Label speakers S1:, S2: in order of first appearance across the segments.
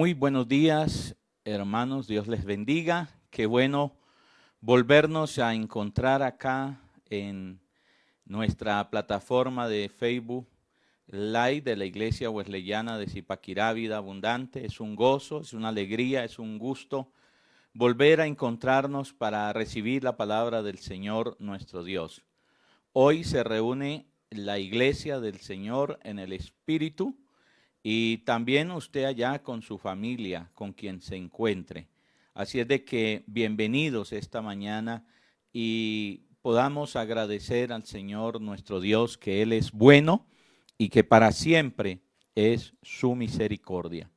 S1: Muy buenos días, hermanos, Dios les bendiga. Qué bueno volvernos a encontrar acá en nuestra plataforma de Facebook Live de la Iglesia Wesleyana de Zipaquirá, Vida Abundante. Es un gozo, es una alegría, es un gusto volver a encontrarnos para recibir la palabra del Señor nuestro Dios. Hoy se reúne la Iglesia del Señor en el Espíritu, y también usted allá con su familia, con quien se encuentre. Así es de que bienvenidos esta mañana y podamos agradecer al Señor nuestro Dios que Él es bueno y que para siempre es su misericordia.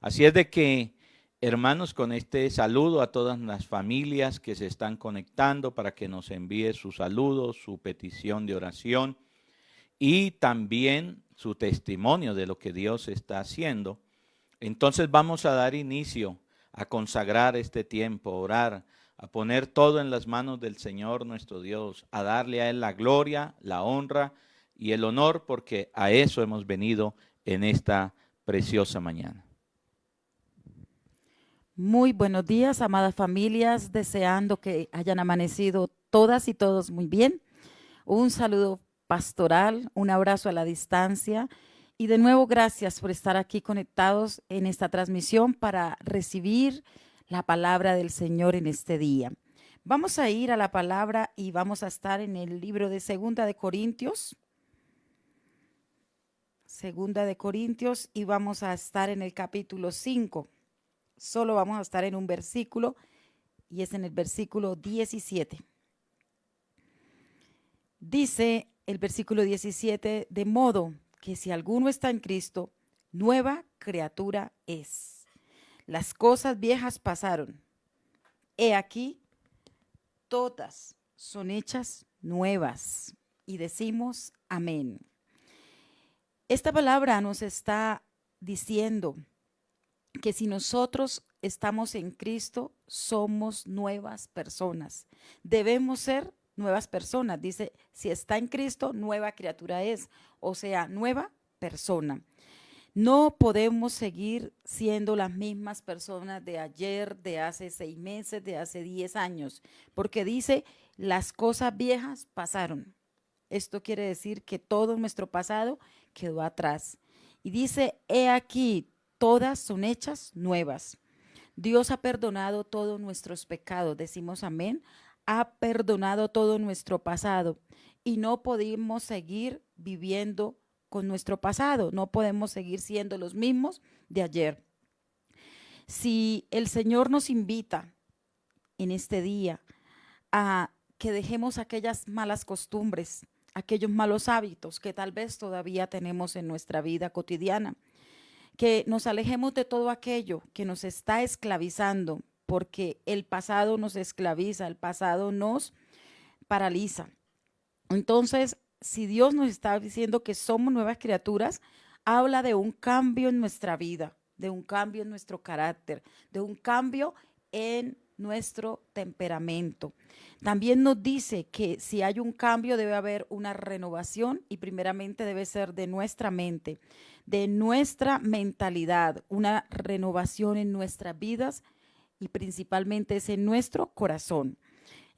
S1: Así es de que, hermanos, con este saludo a todas las familias que se están conectando para que nos envíe su saludo, su petición de oración y también su testimonio de lo que Dios está haciendo. Entonces vamos a dar inicio a consagrar este tiempo, a orar, a poner todo en las manos del Señor nuestro Dios, a darle a Él la gloria, la honra y el honor, porque a eso hemos venido en esta preciosa mañana.
S2: Muy buenos días, amadas familias, deseando que hayan amanecido todas y todos muy bien. Un saludo pastoral, un abrazo a la distancia y de nuevo gracias por estar aquí conectados en esta transmisión para recibir la palabra del Señor en este día. Vamos a ir a la palabra y vamos a estar en el libro de Segunda de Corintios. Segunda de Corintios y vamos a estar en el capítulo 5. Solo vamos a estar en un versículo y es en el versículo 17. Dice el versículo 17, de modo que si alguno está en Cristo, nueva criatura es. Las cosas viejas pasaron. He aquí, todas son hechas nuevas. Y decimos amén. Esta palabra nos está diciendo que si nosotros estamos en Cristo, somos nuevas personas. Debemos ser nuevas personas. Dice, si está en Cristo, nueva criatura es, o sea, nueva persona. No podemos seguir siendo las mismas personas de ayer, de hace 6 meses, de hace 10 años, porque dice, las cosas viejas pasaron. Esto quiere decir que todo nuestro pasado quedó atrás. Y dice, he aquí, todas son hechas nuevas. Dios ha perdonado todos nuestros pecados, decimos amén. Ha perdonado todo nuestro pasado y no podemos seguir viviendo con nuestro pasado, no podemos seguir siendo los mismos de ayer. Si el Señor nos invita en este día a que dejemos aquellas malas costumbres, aquellos malos hábitos que tal vez todavía tenemos en nuestra vida cotidiana, que nos alejemos de todo aquello que nos está esclavizando, porque el pasado nos esclaviza, el pasado nos paraliza. Entonces, si Dios nos está diciendo que somos nuevas criaturas, habla de un cambio en nuestra vida, de un cambio en nuestro carácter, de un cambio en nuestro temperamento. También nos dice que si hay un cambio debe haber una renovación y primeramente debe ser de nuestra mente, de nuestra mentalidad, una renovación en nuestras vidas y principalmente es en nuestro corazón.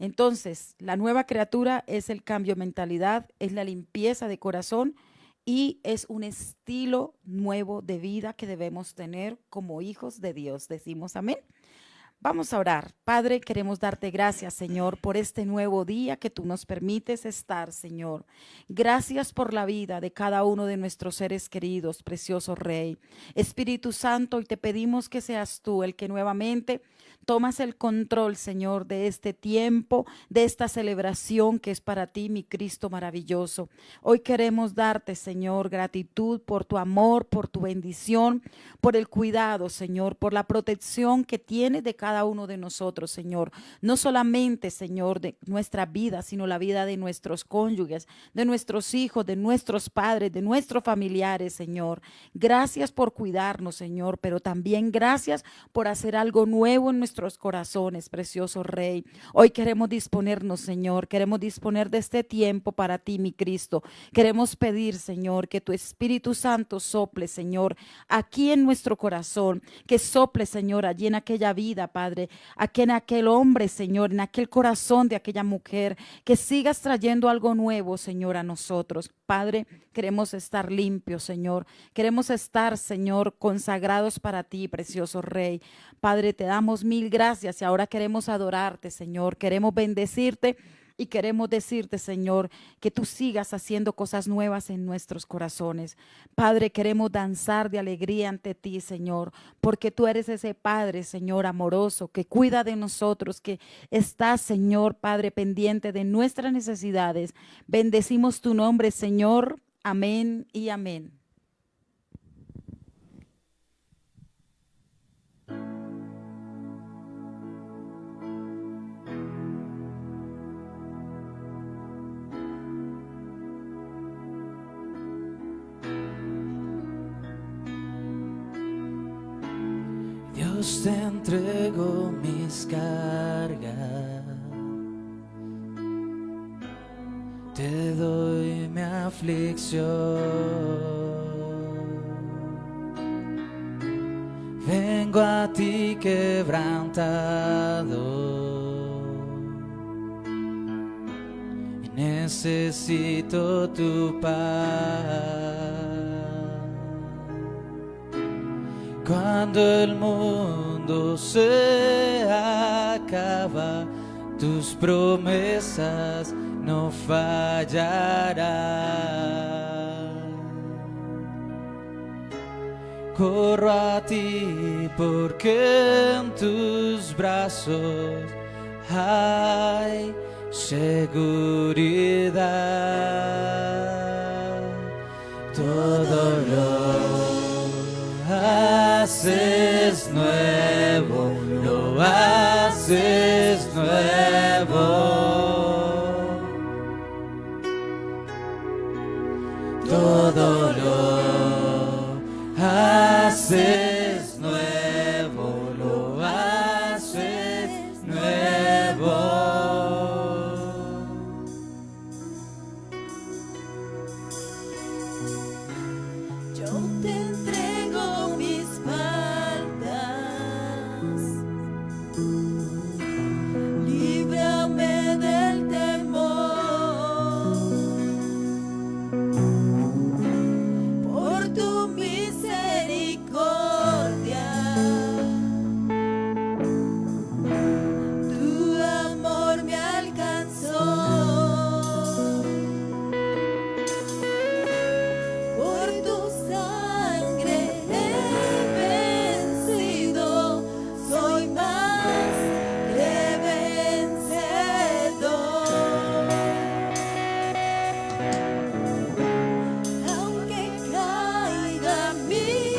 S2: Entonces, la nueva criatura es el cambio de mentalidad, es la limpieza de corazón y es un estilo nuevo de vida que debemos tener como hijos de Dios. Decimos amén. Vamos a orar. Padre, queremos darte gracias, Señor, por este nuevo día que tú nos permites estar, Señor. Gracias por la vida de cada uno de nuestros seres queridos, precioso Rey. Espíritu Santo, y te pedimos que seas tú el que nuevamente tomas el control, Señor, de este tiempo, de esta celebración que es para ti, mi Cristo maravilloso. Hoy queremos darte, Señor, gratitud por tu amor, por tu bendición, por el cuidado, Señor, por la protección que tienes de cada uno de nosotros, Señor. No solamente, Señor, de nuestra vida, sino la vida de nuestros cónyuges, de nuestros hijos, de nuestros padres, de nuestros familiares, Señor. Gracias por cuidarnos, Señor, pero también gracias por hacer algo nuevo en nuestro nuestros corazones, precioso Rey. Hoy queremos disponernos, Señor, queremos disponer de este tiempo para ti, mi Cristo. Queremos pedir, Señor, que tu Espíritu Santo sople, Señor, aquí en nuestro corazón, que sople, Señor, allí en aquella vida, Padre, aquí en aquel hombre, Señor, en aquel corazón de aquella mujer, que sigas trayendo algo nuevo, Señor, a nosotros. Padre, queremos estar limpios, Señor. Queremos estar, Señor, consagrados para ti, precioso Rey. Padre, te damos mil gracias y ahora queremos adorarte, Señor. Queremos bendecirte y queremos decirte, Señor, que tú sigas haciendo cosas nuevas en nuestros corazones. Padre, queremos danzar de alegría ante ti, Señor, porque tú eres ese Padre, Señor, amoroso, que cuida de nosotros, que está, Señor, Padre, pendiente de nuestras necesidades. Bendecimos tu nombre, Señor. Amén y amén.
S3: Dios, te entrego mis cargas, te doy mi aflicción. Vengo a ti quebrantado y necesito tu paz. Cuando el mundo se acaba, tus promesas no fallarán. Corro a ti porque en tus brazos hay seguridad. Todo lo haces nuevo, lo haces nuevo. Todo lo haces nuevo, lo haces nuevo.
S4: Yo te entrego mis faltas, líbrame del temor, por tu misericordia, tu amor me alcanzó. Por tu sangre he vencido, soy más que vencedor. Aunque caiga mil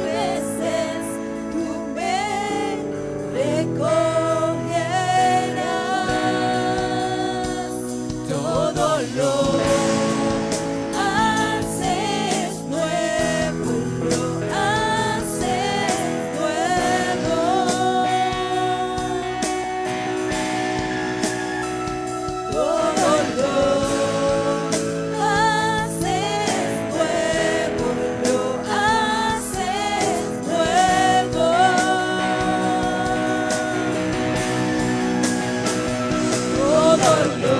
S4: veces, tú me recogerás. Todo lo haces nuevo, lo haces nuevo. Todo lo haces nuevo, lo haces nuevo. Todo lo haces nuevo, lo haces nuevo. Todo lo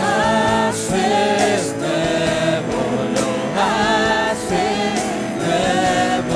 S4: haces nuevo, lo haces nuevo.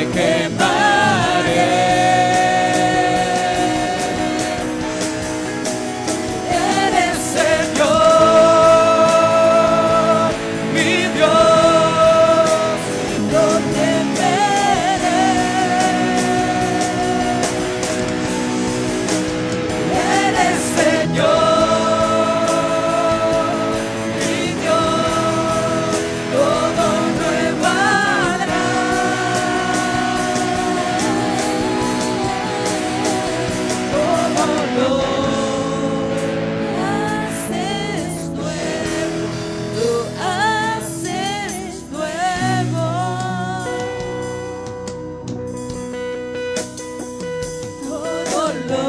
S3: quemaré. Eres Señor, mi Dios, no temeré. Eres Señor, mi Dios, todo nuevo hará. Todo lo haces nuevo, lo haces nuevo. Todo lo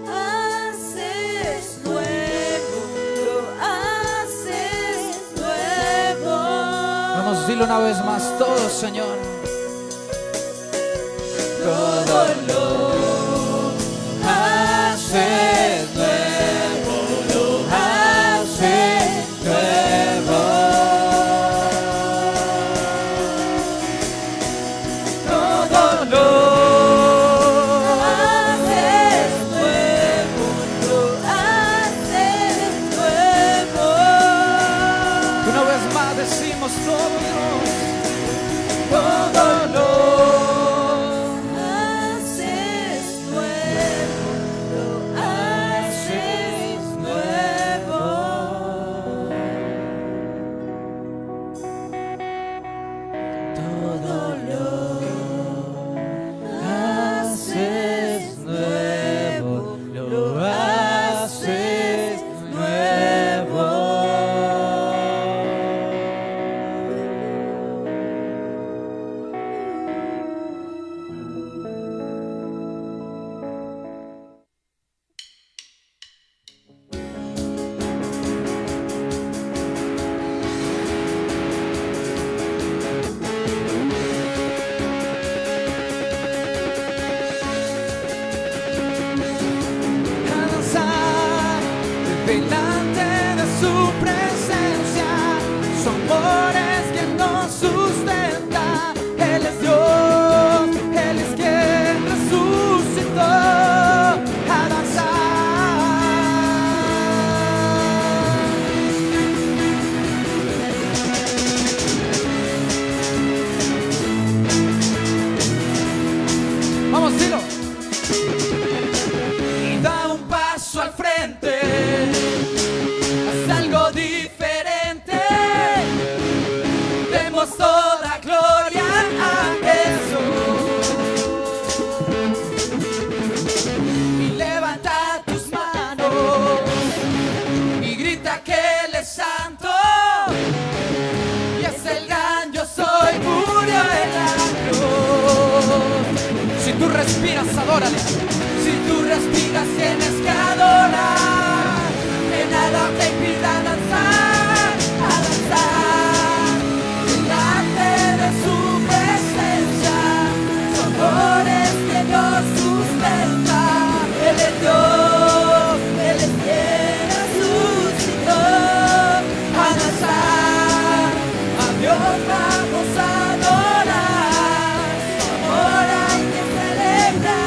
S3: haces nuevo, lo haces nuevo.
S4: Vamos a decirlo una vez más, todos, Señor.
S3: Todo lo haces nuevo, lo haces nuevo. Todo lo haces nuevo, lo haces nuevo.
S4: Una vez más decimos todos.
S3: Todo lo haces nuevo, lo haces nuevo. Todo lo haces nuevo, lo haces nuevo.
S4: A danzar delante de su presencia. Su amor es quien nos sustenta. Él es Dios, Él es quien resucitó. A danzar. Vamos, dilo.
S3: Y da un paso al frente, haz algo diferente. Demos toda gloria a Jesús. Y levanta tus manos y grita que Él es santo. Y es el gran yo soy, murió en la cruz.
S4: Si tú respiras, adórale.
S3: Si tú respiras tienes que adorar, que nada te impida danzar, a danzar delante de su presencia. Su amor es que Dios sustenta. Él es Dios, Él es quien resucitó. A danzar, a Dios vamos a adorar. Su amor hay que celebrar.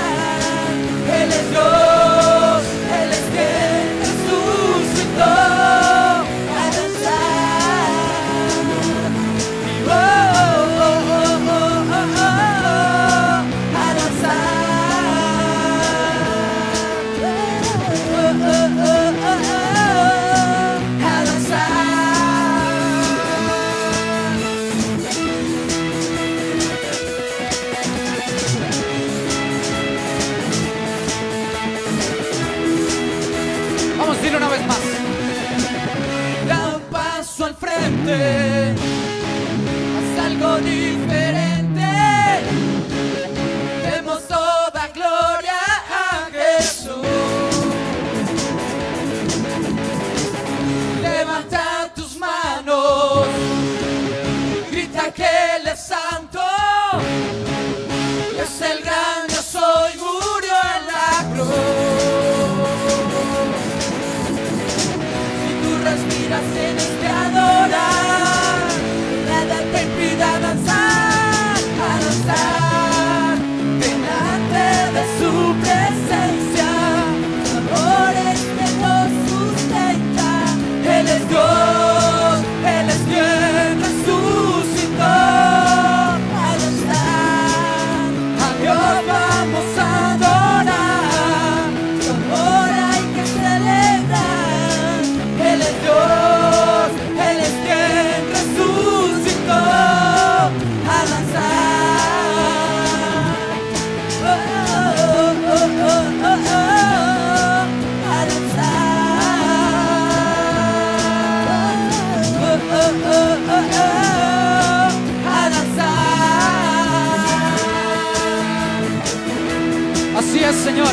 S4: Así es, Señor.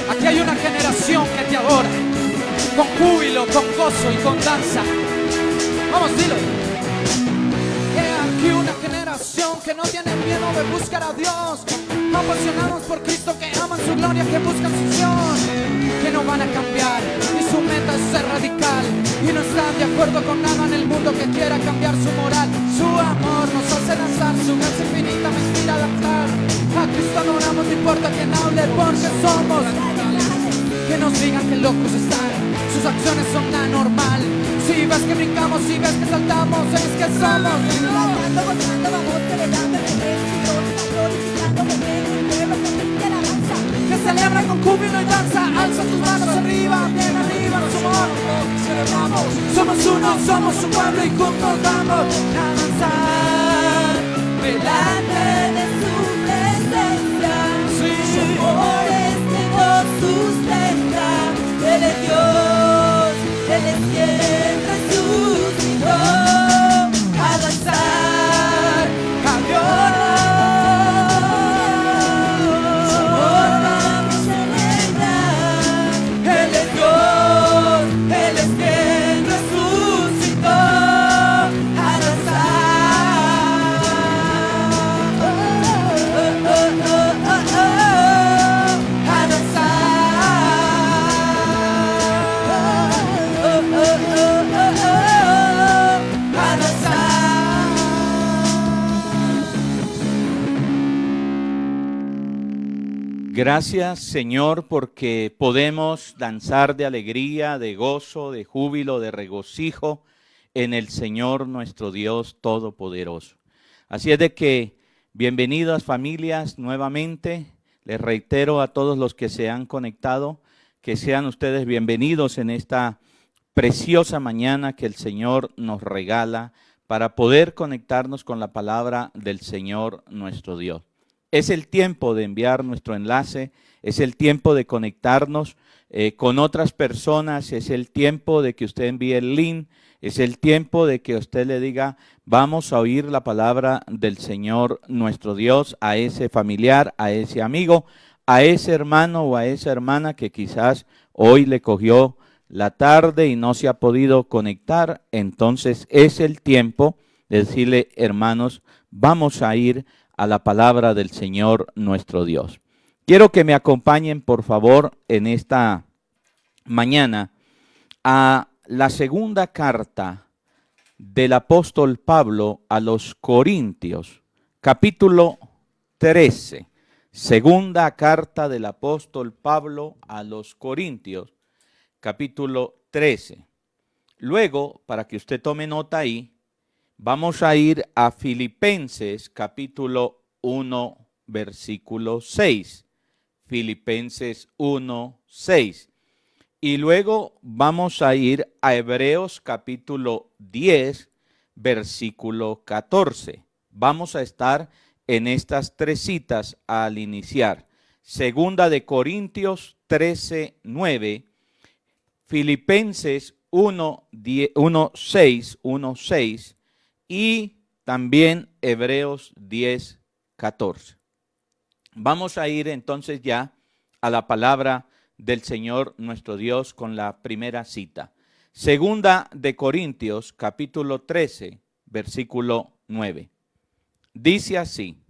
S4: Aquí hay una generación que te adora, con júbilo, con gozo y con danza. Vamos, dilo. He aquí una generación que no tiene miedo de buscar a Dios, apasionados por Cristo, que aman su gloria, que buscan su visión, que no van a cambiar y su meta es ser radical y no están de acuerdo con nada en el mundo que quiera cambiar su moral. Su amor nos hace danzar, su gracia infinita me inspira a danzar. A Cristo adoramos, no importa quién hable, porque somos. Que nos digan que locos están, sus acciones son anormal. Si ves que brincamos, si ves que saltamos, es que somos.
S5: Bailando, gozando, vamos celebrando el ejército, glorificando que viene el pueblo con triste alabanza.
S4: Que celebra con júbilo y danza, alza tus manos arriba, bien arriba su amor. Celebramos, somos uno, somos un pueblo y juntos vamos a danzar
S5: Delante de su presencia, su amor que nos sustenta. Él es Dios, Él es quien resucitó. A danzar,
S4: a Dios.
S5: su amor vamos a celebrar. Él es Dios, Él es quien resucitó. A danzar, a
S1: Gracias, Señor, porque podemos danzar de alegría, de gozo, de júbilo, de regocijo en el Señor nuestro Dios Todopoderoso. Así es de que, bienvenidas familias nuevamente. Les reitero a todos los que se han conectado, que sean ustedes bienvenidos en esta preciosa mañana que el Señor nos regala para poder conectarnos con la palabra del Señor nuestro Dios. Es el tiempo de enviar nuestro enlace, es el tiempo de conectarnos con otras personas, es el tiempo de que usted envíe el link, es el tiempo de que usted le diga, vamos a oír la palabra del Señor nuestro Dios a ese familiar, a ese amigo, a ese hermano o a esa hermana que quizás hoy le cogió la tarde y no se ha podido conectar. Entonces es el tiempo de decirle, hermanos, vamos a ir a la palabra del Señor nuestro Dios. Quiero que me acompañen, por favor, en esta mañana a la segunda carta del apóstol Pablo a los Corintios, capítulo 13. Segunda carta del apóstol Pablo a los Corintios, capítulo 13. Luego, para que usted tome nota ahí, vamos a ir a Filipenses capítulo 1, versículo 6. Filipenses 1, 6. Y luego vamos a ir a Hebreos capítulo 10, versículo 14. Vamos a estar en estas tres citas al iniciar. Segunda de Corintios 13, 9. Filipenses 1, 6, y también Hebreos 10, 14. Vamos a ir entonces ya a la palabra del Señor nuestro Dios con la primera cita. Segunda de Corintios, capítulo 13, versículo 9. Dice así,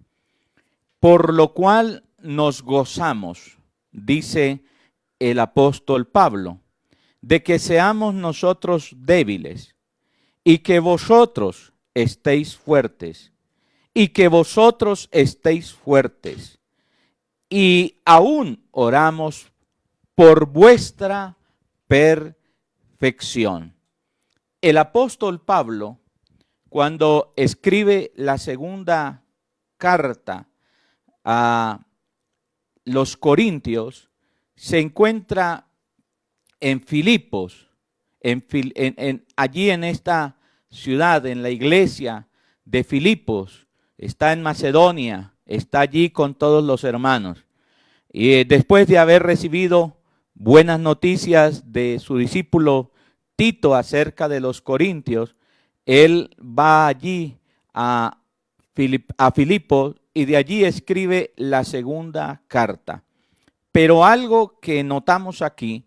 S1: por lo cual nos gozamos, dice el apóstol Pablo, de que seamos nosotros débiles y que vosotros estéis fuertes, y que vosotros estéis fuertes, y aún oramos por vuestra perfección. El apóstol Pablo, cuando escribe la segunda carta a los Corintios, se encuentra en Filipos, allí en esta ciudad, en la iglesia de Filipos, está en Macedonia, está allí con todos los hermanos. Y después de haber recibido buenas noticias de su discípulo Tito acerca de los corintios, él va allí a Filipos y de allí escribe la segunda carta. Pero algo que notamos aquí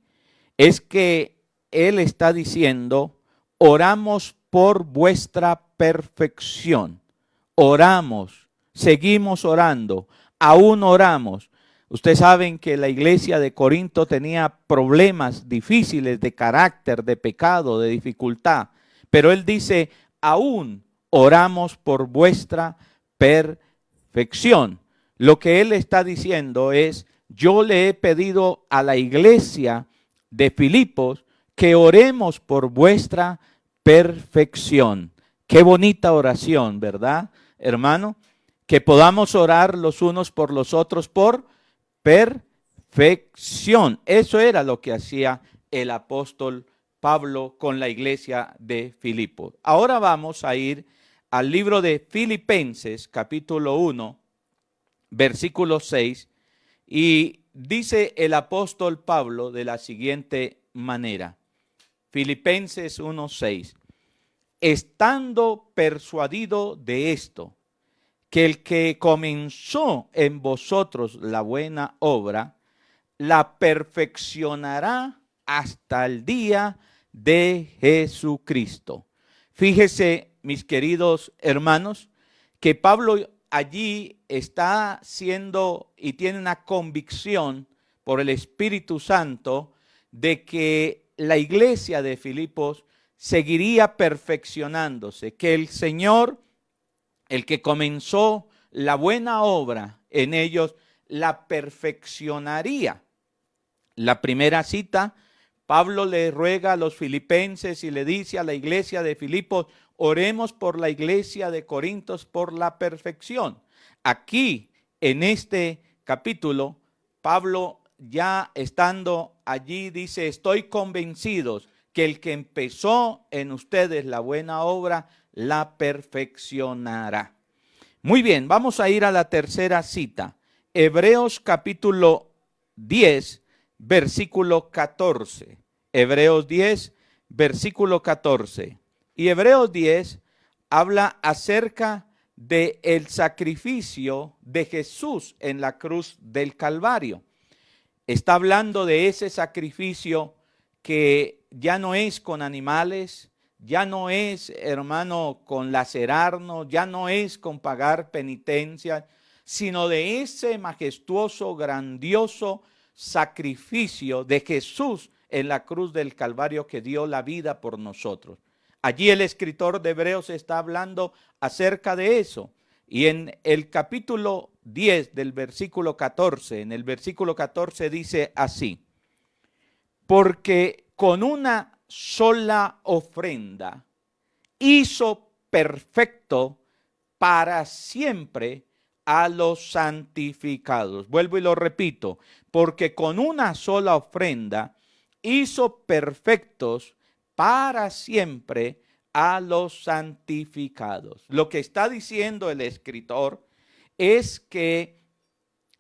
S1: es que él está diciendo, oramos por vuestra perfección. Oramos, seguimos orando, aún oramos. Ustedes saben que la iglesia de Corinto tenía problemas difíciles de carácter, de pecado, de dificultad. Pero él dice, aún oramos por vuestra perfección. Lo que él está diciendo es, yo le he pedido a la iglesia de Filipos que oremos por vuestra perfección. Qué bonita oración, ¿verdad, hermano? Que podamos orar los unos por los otros por perfección. Eso era lo que hacía el apóstol Pablo con la iglesia de Filipos. Ahora vamos a ir al libro de Filipenses, capítulo 1, versículo 6, y dice el apóstol Pablo de la siguiente manera. Filipenses 1, 6. Estando persuadido de esto, que el que comenzó en vosotros la buena obra, la perfeccionará hasta el día de Jesucristo. Fíjese, mis queridos hermanos, que Pablo allí está siendo y tiene una convicción por el Espíritu Santo de que la iglesia de Filipos seguiría perfeccionándose, que el Señor, el que comenzó la buena obra en ellos, la perfeccionaría. La primera cita, Pablo le ruega a los filipenses y le dice a la iglesia de Filipos, oremos por la iglesia de Corintios por la perfección. Aquí, en este capítulo, Pablo ya estando allí dice, estoy convencido que el que empezó en ustedes la buena obra, la perfeccionará. Muy bien, vamos a ir a la tercera cita. Hebreos capítulo 10, versículo 14. Hebreos 10, versículo 14. Y Hebreos 10 habla acerca del sacrificio de Jesús en la cruz del Calvario. Está hablando de ese sacrificio que ya no es con animales, ya no es, hermano, con lacerarnos, ya no es con pagar penitencia, sino de ese majestuoso, grandioso sacrificio de Jesús en la cruz del Calvario que dio la vida por nosotros. Allí el escritor de Hebreos está hablando acerca de eso. Y en el capítulo 10 del versículo 14, en el versículo 14 dice así, porque con una sola ofrenda hizo perfecto para siempre a los santificados. Vuelvo y lo repito, porque con una sola ofrenda hizo perfectos para siempre a los santificados. Lo que está diciendo el escritor es que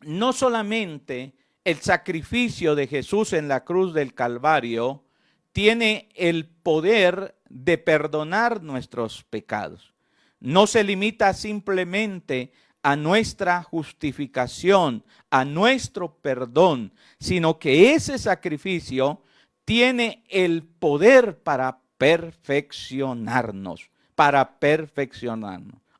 S1: no solamente el sacrificio de Jesús en la cruz del Calvario tiene el poder de perdonar nuestros pecados. No se limita simplemente a nuestra justificación, a nuestro perdón, sino que ese sacrificio tiene el poder para perfeccionarnos,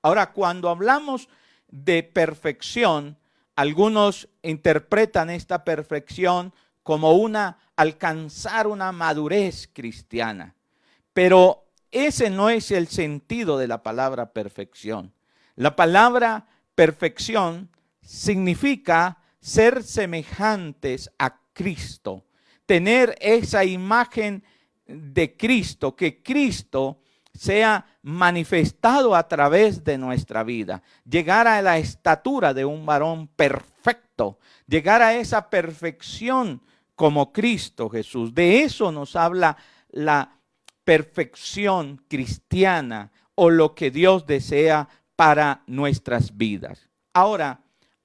S1: Ahora, cuando hablamos de perfección, algunos interpretan esta perfección como alcanzar una madurez cristiana, pero ese no es el sentido de la palabra perfección. La palabra perfección significa ser semejantes a Cristo, tener esa imagen de Cristo, que Cristo sea manifestado a través de nuestra vida, llegar a la estatura de un varón perfecto, llegar a esa perfección como Cristo Jesús. De eso nos habla la perfección cristiana o lo que Dios desea para nuestras vidas. Ahora,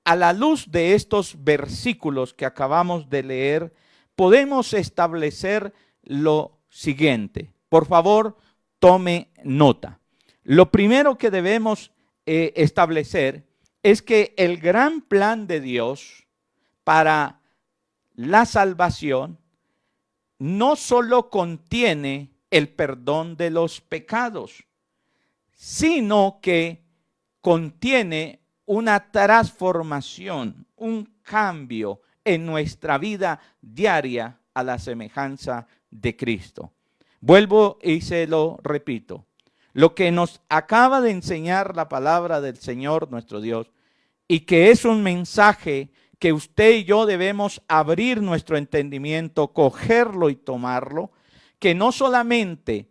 S1: a la luz de estos versículos que acabamos de leer, podemos establecer lo siguiente. Por favor, tome nota. Lo primero que debemos establecer es que el gran plan de Dios para la salvación no solo contiene el perdón de los pecados, sino que contiene una transformación, un cambio en nuestra vida diaria a la semejanza de Cristo. Vuelvo y se lo repito. Lo que nos acaba de enseñar la palabra del Señor nuestro Dios, y que es un mensaje que usted y yo debemos abrir nuestro entendimiento, cogerlo y tomarlo, que no solamente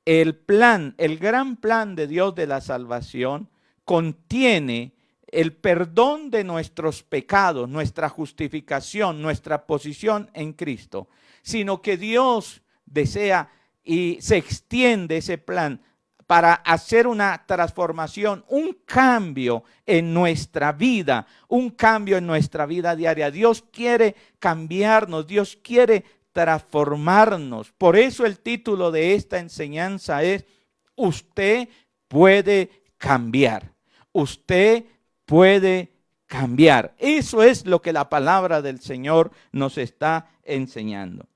S1: el plan, el gran plan de Dios de la salvación contiene el perdón de nuestros pecados, nuestra justificación, nuestra posición en Cristo, sino que Dios desea y se extiende ese plan para hacer una transformación, un cambio en nuestra vida, un cambio en nuestra vida diaria. Dios quiere cambiarnos, Dios quiere transformarnos. Por eso el título de esta enseñanza es: usted puede cambiar. Usted puede cambiar. Eso es lo que la palabra del Señor nos está enseñando.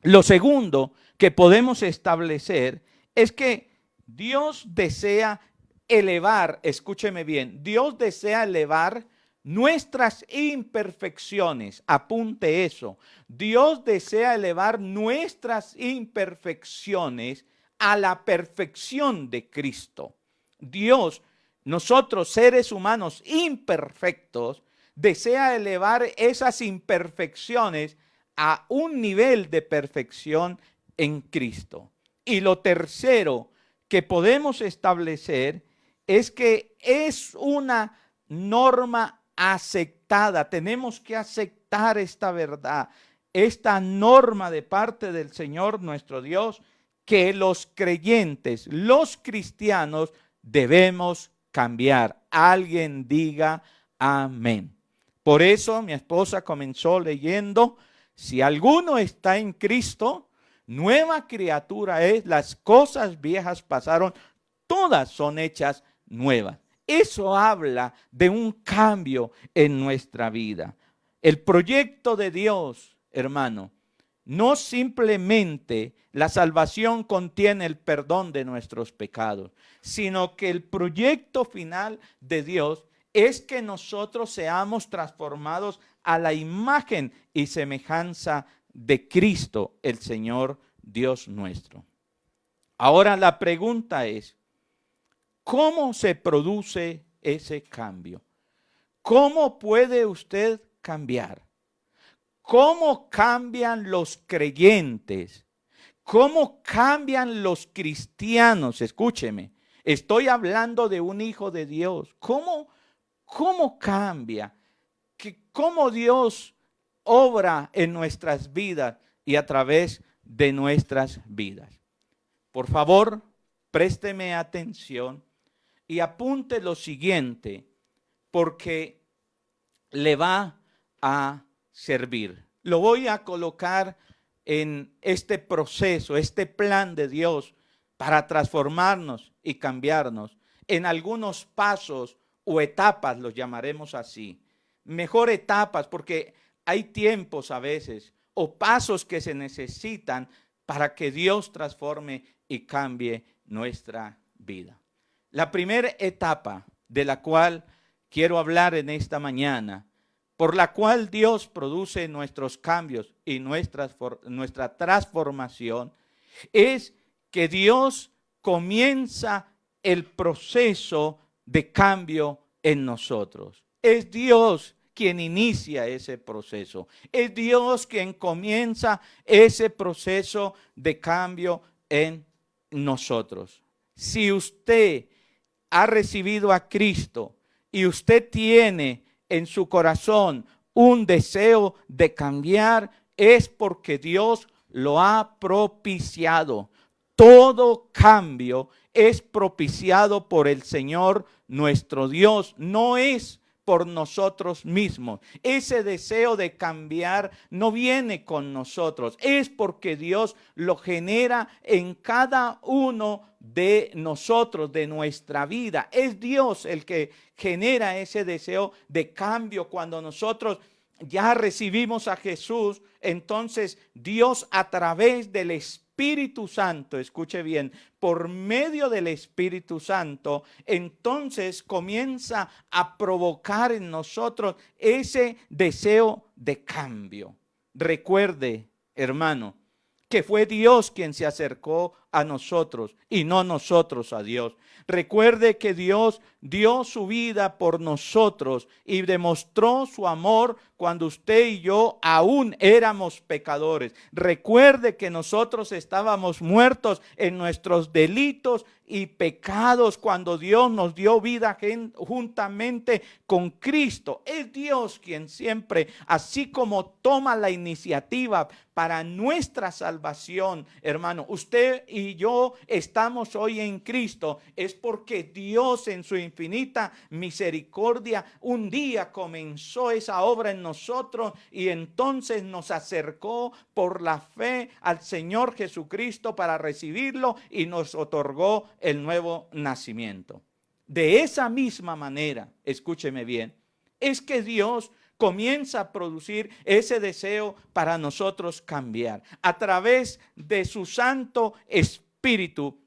S1: Lo segundo que podemos establecer es que Dios desea elevar, escúcheme bien, Dios desea elevar nuestras imperfecciones. Apunte eso. Dios desea elevar nuestras imperfecciones a la perfección de Cristo. Dios, nosotros seres humanos imperfectos, desea elevar esas imperfecciones a un nivel de perfección en Cristo. Y lo tercero que podemos establecer es que es una norma aceptada. Tenemos que aceptar esta verdad, esta norma de parte del Señor nuestro Dios, que los creyentes, los cristianos, debemos cambiar. Alguien diga amén. Por eso mi esposa comenzó leyendo: si alguno está en Cristo, nueva criatura es, las cosas viejas pasaron, todas son hechas nuevas. Eso habla de un cambio en nuestra vida. El proyecto de Dios, hermano, no simplemente la salvación contiene el perdón de nuestros pecados, sino que el proyecto final de Dios es que nosotros seamos transformados a la imagen y semejanza de Cristo, el Señor Dios nuestro. Ahora la pregunta es: ¿cómo se produce ese cambio? ¿Cómo puede usted cambiar? ¿Cómo cambian los creyentes? ¿Cómo cambian los cristianos? Escúcheme, estoy hablando de un hijo de Dios. ¿Cómo cambia? ¿Cómo Dios obra en nuestras vidas y a través de nuestras vidas? Por favor, présteme atención y apunte lo siguiente, porque le va a servir. Lo voy a colocar en este proceso, este plan de Dios para transformarnos y cambiarnos en algunos pasos o etapas, los llamaremos así. Mejor etapas, porque hay tiempos a veces o pasos que se necesitan para que Dios transforme y cambie nuestra vida. La primera etapa de la cual quiero hablar en esta mañana, por la cual Dios produce nuestros cambios y nuestra transformación, es que Dios comienza el proceso de cambio en nosotros. Es Dios quien inicia ese proceso. Es Dios quien comienza ese proceso de cambio en nosotros. Si usted ha recibido a Cristo y usted tiene en su corazón un deseo de cambiar, es porque Dios lo ha propiciado. Todo cambio es propiciado por el Señor nuestro Dios, no es por nosotros mismos. Ese deseo de cambiar no viene con nosotros, es porque Dios lo genera en cada uno de nosotros, de nuestra vida. Es Dios el que genera ese deseo de cambio cuando nosotros ya recibimos a Jesús, entonces Dios a través del Espíritu Santo, escuche bien, por medio del Espíritu Santo, entonces comienza a provocar en nosotros ese deseo de cambio. Recuerde, hermano, que fue Dios quien se acercó a nosotros y no nosotros a Dios. Recuerde que Dios dio su vida por nosotros y demostró su amor cuando usted y yo aún éramos pecadores. Recuerde que nosotros estábamos muertos en nuestros delitos y pecados cuando Dios nos dio vida juntamente con Cristo. Es Dios quien siempre, así como toma la iniciativa para nuestra salvación, hermano, usted y yo estamos hoy en Cristo, es porque Dios en su infinita misericordia un día comenzó esa obra en nosotros y entonces nos acercó por la fe al Señor Jesucristo para recibirlo y nos otorgó el nuevo nacimiento. De esa misma manera, escúcheme bien, es que Dios comienza a producir ese deseo para nosotros cambiar. A través de su Santo Espíritu,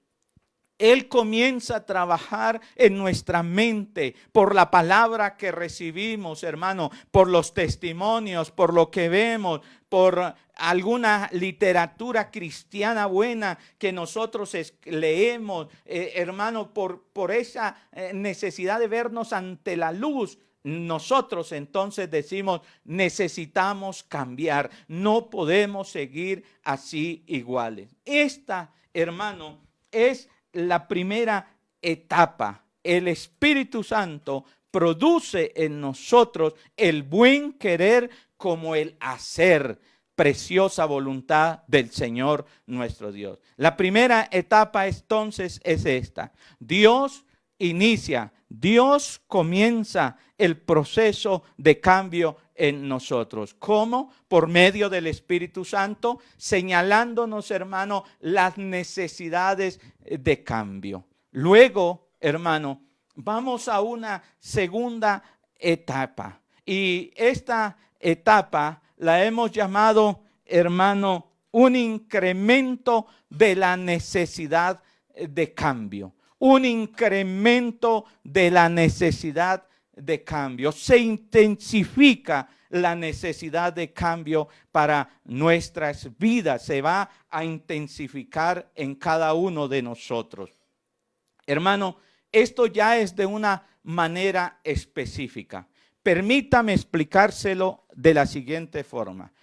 S1: Él comienza a trabajar en nuestra mente por la palabra que recibimos, hermano, por los testimonios, por lo que vemos, por alguna literatura cristiana buena que nosotros leemos, hermano, por esa necesidad de vernos ante la luz. Nosotros entonces decimos, necesitamos cambiar, no podemos seguir así iguales. Esta, hermano, es la primera etapa. El Espíritu Santo produce en nosotros el buen querer como el hacer, preciosa voluntad del Señor nuestro Dios. La primera etapa entonces es esta. Dios comienza el proceso de cambio en nosotros. ¿Cómo? Por medio del Espíritu Santo, señalándonos, hermano, las necesidades de cambio. Luego, hermano, vamos a una segunda etapa. Y esta etapa la hemos llamado, hermano, un incremento de la necesidad de cambio. Un incremento de la necesidad de cambio. Se intensifica la necesidad de cambio para nuestras vidas. Se va a intensificar en cada uno de nosotros. Hermano, esto ya es de una manera específica. Permítame explicárselo de la siguiente forma.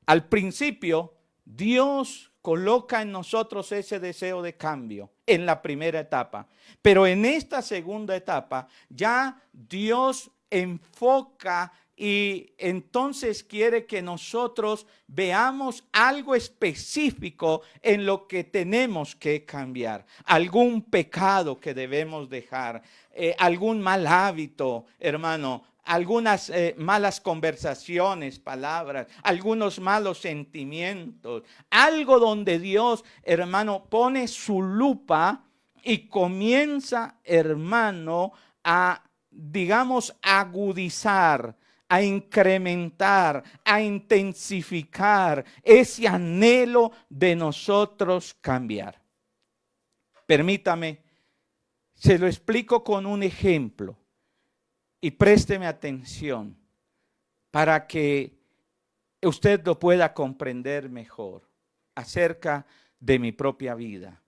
S1: Al principio, Dios coloca en nosotros ese deseo de cambio en la primera etapa. Pero en esta segunda etapa ya Dios enfoca y entonces quiere que nosotros veamos algo específico en lo que tenemos que cambiar. Algún pecado que debemos dejar, algún mal hábito, hermano. Algunas malas conversaciones, palabras, algunos malos sentimientos, algo donde Dios, hermano, pone su lupa y comienza, hermano, a, digamos, agudizar, a incrementar, a intensificar ese anhelo de nosotros cambiar. Permítame, se lo explico con un ejemplo. Y présteme atención para que usted lo pueda comprender mejor acerca de mi propia vida.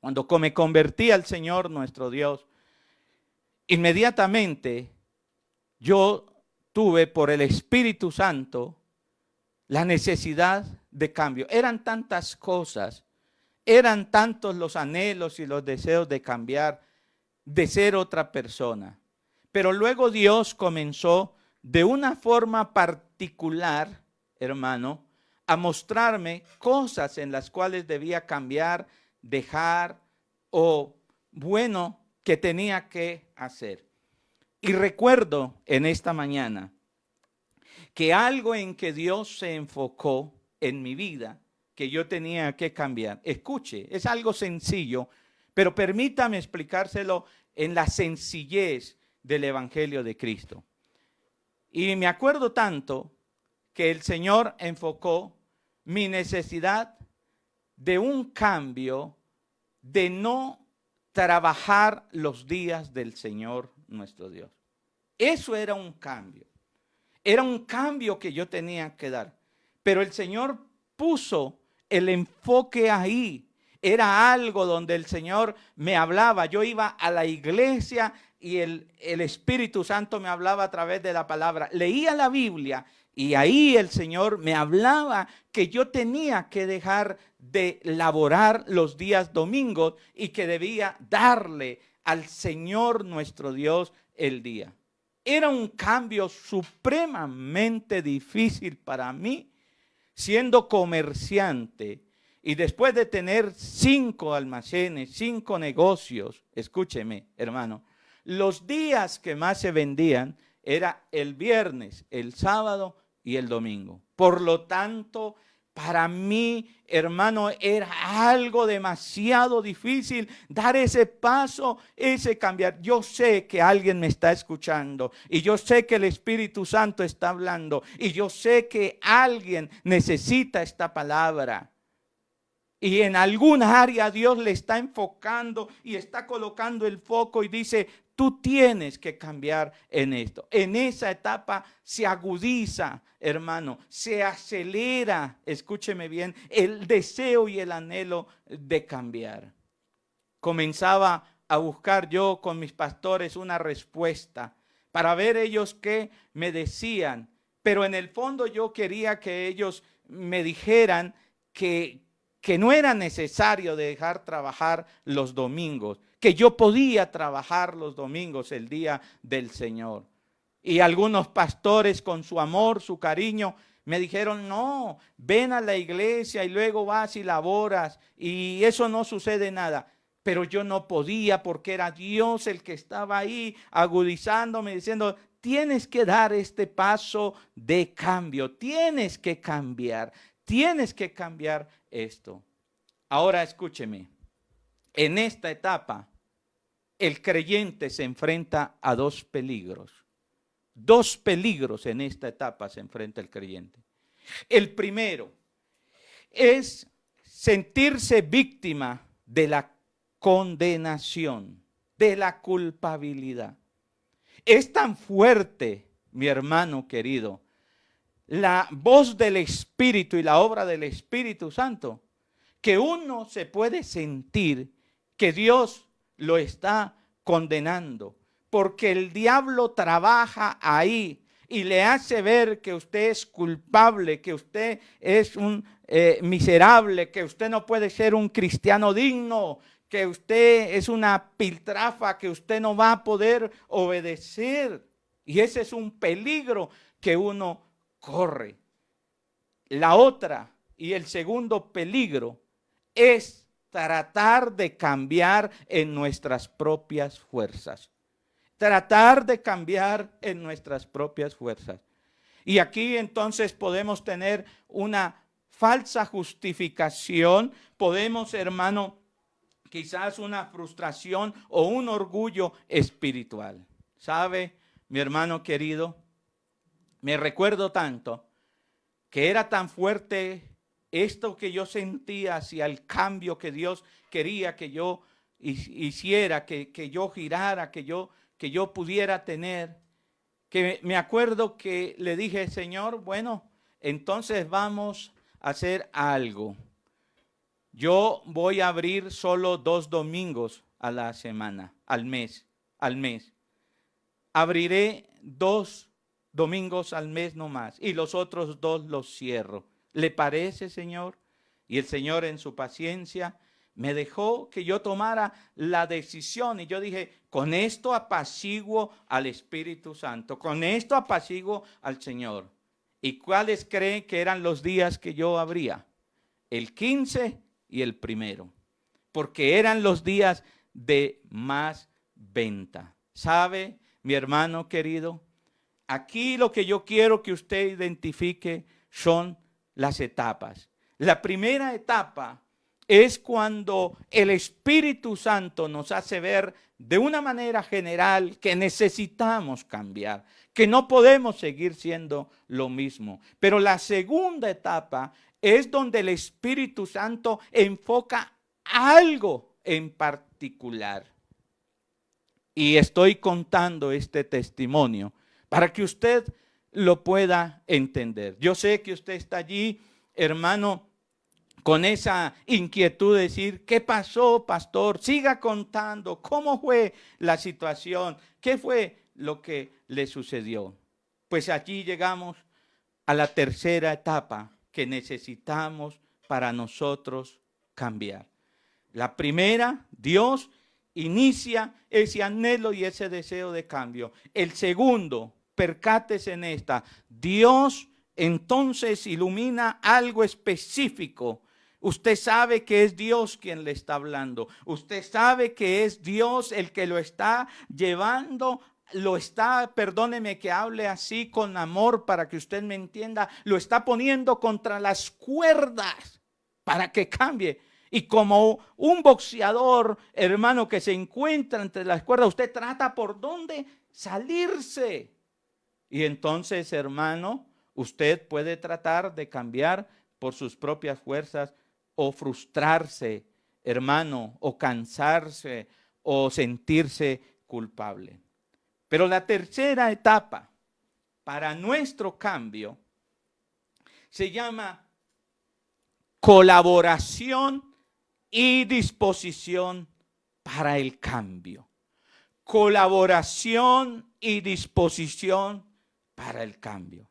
S1: Cuando me convertí al Señor nuestro Dios, inmediatamente yo tuve por el Espíritu Santo la necesidad de cambio. Eran tantas cosas, eran tantos los anhelos y los deseos de cambiar, de ser otra persona. Pero luego Dios comenzó de una forma particular, hermano, a mostrarme cosas en las cuales debía cambiar, dejar o, bueno, que tenía que hacer. Y recuerdo en esta mañana que algo en que Dios se enfocó en mi vida, que yo tenía que cambiar. Escuche, es algo sencillo, pero permítame explicárselo en la sencillez del Evangelio de Cristo. Y me acuerdo tanto que el Señor enfocó mi necesidad de un cambio, de no trabajar los días del Señor nuestro Dios. Eso era un cambio. Era un cambio que yo tenía que dar. Pero el Señor puso el enfoque ahí. Era algo donde el Señor me hablaba. Yo iba a la iglesia y el Espíritu Santo me hablaba a través de la palabra. Leía la Biblia y ahí el Señor me hablaba que yo tenía que dejar de laborar los días domingos y que debía darle al Señor nuestro Dios el día. Era un cambio supremamente difícil para mí, siendo comerciante y después de tener 5 almacenes, 5 negocios. Escúcheme, hermano, los días que más se vendían era el viernes, el sábado y el domingo. Por lo tanto, para mí, hermano, era algo demasiado difícil dar ese paso, ese cambiar. Yo sé que alguien me está escuchando y yo sé que el Espíritu Santo está hablando y yo sé que alguien necesita esta palabra. Y en alguna área Dios le está enfocando y está colocando el foco y dice, tú tienes que cambiar en esto. En esa etapa se agudiza, hermano, se acelera, escúcheme bien, el deseo y el anhelo de cambiar. Comenzaba a buscar yo con mis pastores una respuesta para ver ellos qué me decían. Pero en el fondo yo quería que ellos me dijeran que no era necesario dejar trabajar los domingos, que yo podía trabajar los domingos, el día del Señor. Y algunos pastores con su amor, su cariño, me dijeron, no, ven a la iglesia y luego vas y laboras y eso no sucede nada. Pero yo no podía porque era Dios el que estaba ahí agudizándome, diciendo, tienes que dar este paso de cambio, tienes que cambiar esto. Ahora escúcheme, en esta etapa el creyente se enfrenta a 2 peligros. 2 peligros en esta etapa se enfrenta el creyente. El primero es sentirse víctima de la condenación, de la culpabilidad. Es tan fuerte, mi hermano querido, la voz del Espíritu y la obra del Espíritu Santo, que uno se puede sentir que Dios lo está condenando, porque el diablo trabaja ahí y le hace ver que usted es culpable, que usted es un miserable, que usted no puede ser un cristiano digno, que usted es una piltrafa, que usted no va a poder obedecer. Y ese es un peligro que uno corre. La otra y el segundo peligro es tratar de cambiar en nuestras propias fuerzas. Tratar de cambiar en nuestras propias fuerzas. Y aquí entonces podemos tener una falsa justificación, podemos, hermano, quizás una frustración o un orgullo espiritual. ¿Sabe, mi hermano querido? Me recuerdo tanto que era tan fuerte esto que yo sentía hacia el cambio que Dios quería que yo hiciera, que yo girara, que yo pudiera tener, que me acuerdo que le dije, Señor, bueno, entonces vamos a hacer algo. Yo voy a abrir solo 2 domingos a la semana, al mes. Abriré 2 domingos al mes no más y los otros 2 los cierro. ¿Le parece, Señor? Y el Señor en su paciencia me dejó que yo tomara la decisión y yo dije, con esto apaciguo al Espíritu Santo, con esto apaciguo al Señor. ¿Y cuáles creen que eran los días que yo abría? El 15 y el 1, porque eran los días de más venta. ¿Sabe, mi hermano querido? Aquí lo que yo quiero que usted identifique son las etapas. La primera etapa es cuando el Espíritu Santo nos hace ver de una manera general que necesitamos cambiar, que no podemos seguir siendo lo mismo. Pero la segunda etapa es donde el Espíritu Santo enfoca algo en particular. Y estoy contando este testimonio para que usted lo pueda entender. Yo sé que usted está allí, hermano, con esa inquietud de decir, ¿qué pasó, pastor? Siga contando, ¿cómo fue la situación? ¿Qué fue lo que le sucedió? Pues allí llegamos a la tercera etapa que necesitamos para nosotros cambiar. La primera, Dios inicia ese anhelo y ese deseo de cambio. El segundo, percátese en esta, Dios entonces ilumina algo específico. Usted sabe que es Dios quien le está hablando. Usted sabe que es Dios el que lo está llevando, lo está, perdóneme que hable así con amor para que usted me entienda, lo está poniendo contra las cuerdas para que cambie. Y como un boxeador, hermano, que se encuentra entre las cuerdas, usted trata por dónde salirse. Y entonces, hermano, usted puede tratar de cambiar por sus propias fuerzas o frustrarse, hermano, o cansarse o sentirse culpable. Pero la tercera etapa para nuestro cambio se llama colaboración y disposición para el cambio. Colaboración y disposición para el cambio.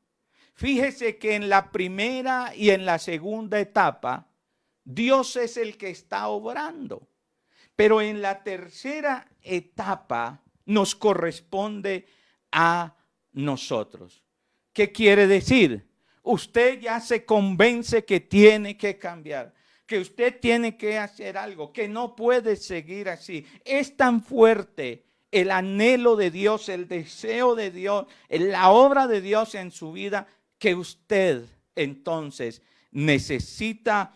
S1: Fíjese que en la primera y en la segunda etapa, Dios es el que está obrando. Pero en la tercera etapa nos corresponde a nosotros. ¿Qué quiere decir? Usted ya se convence que tiene que cambiar, que usted tiene que hacer algo, que no puede seguir así. Es tan fuerte el anhelo de Dios, el deseo de Dios, la obra de Dios en su vida, que usted entonces necesita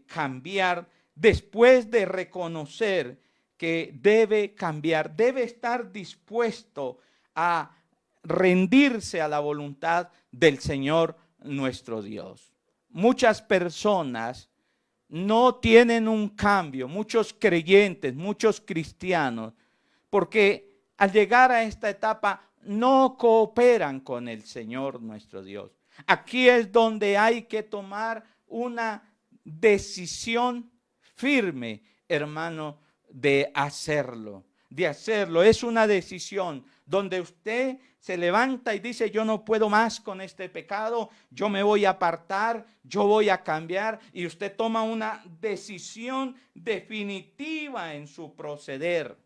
S1: cambiar después de reconocer que debe cambiar, debe estar dispuesto a rendirse a la voluntad del Señor nuestro Dios. Muchas personas no tienen un cambio, muchos creyentes, muchos cristianos, porque al llegar a esta etapa no cooperan con el Señor nuestro Dios. Aquí es donde hay que tomar una decisión firme, hermano, de hacerlo. Es una decisión donde usted se levanta y dice, yo no puedo más con este pecado, yo me voy a apartar, yo voy a cambiar, y usted toma una decisión definitiva en su proceder.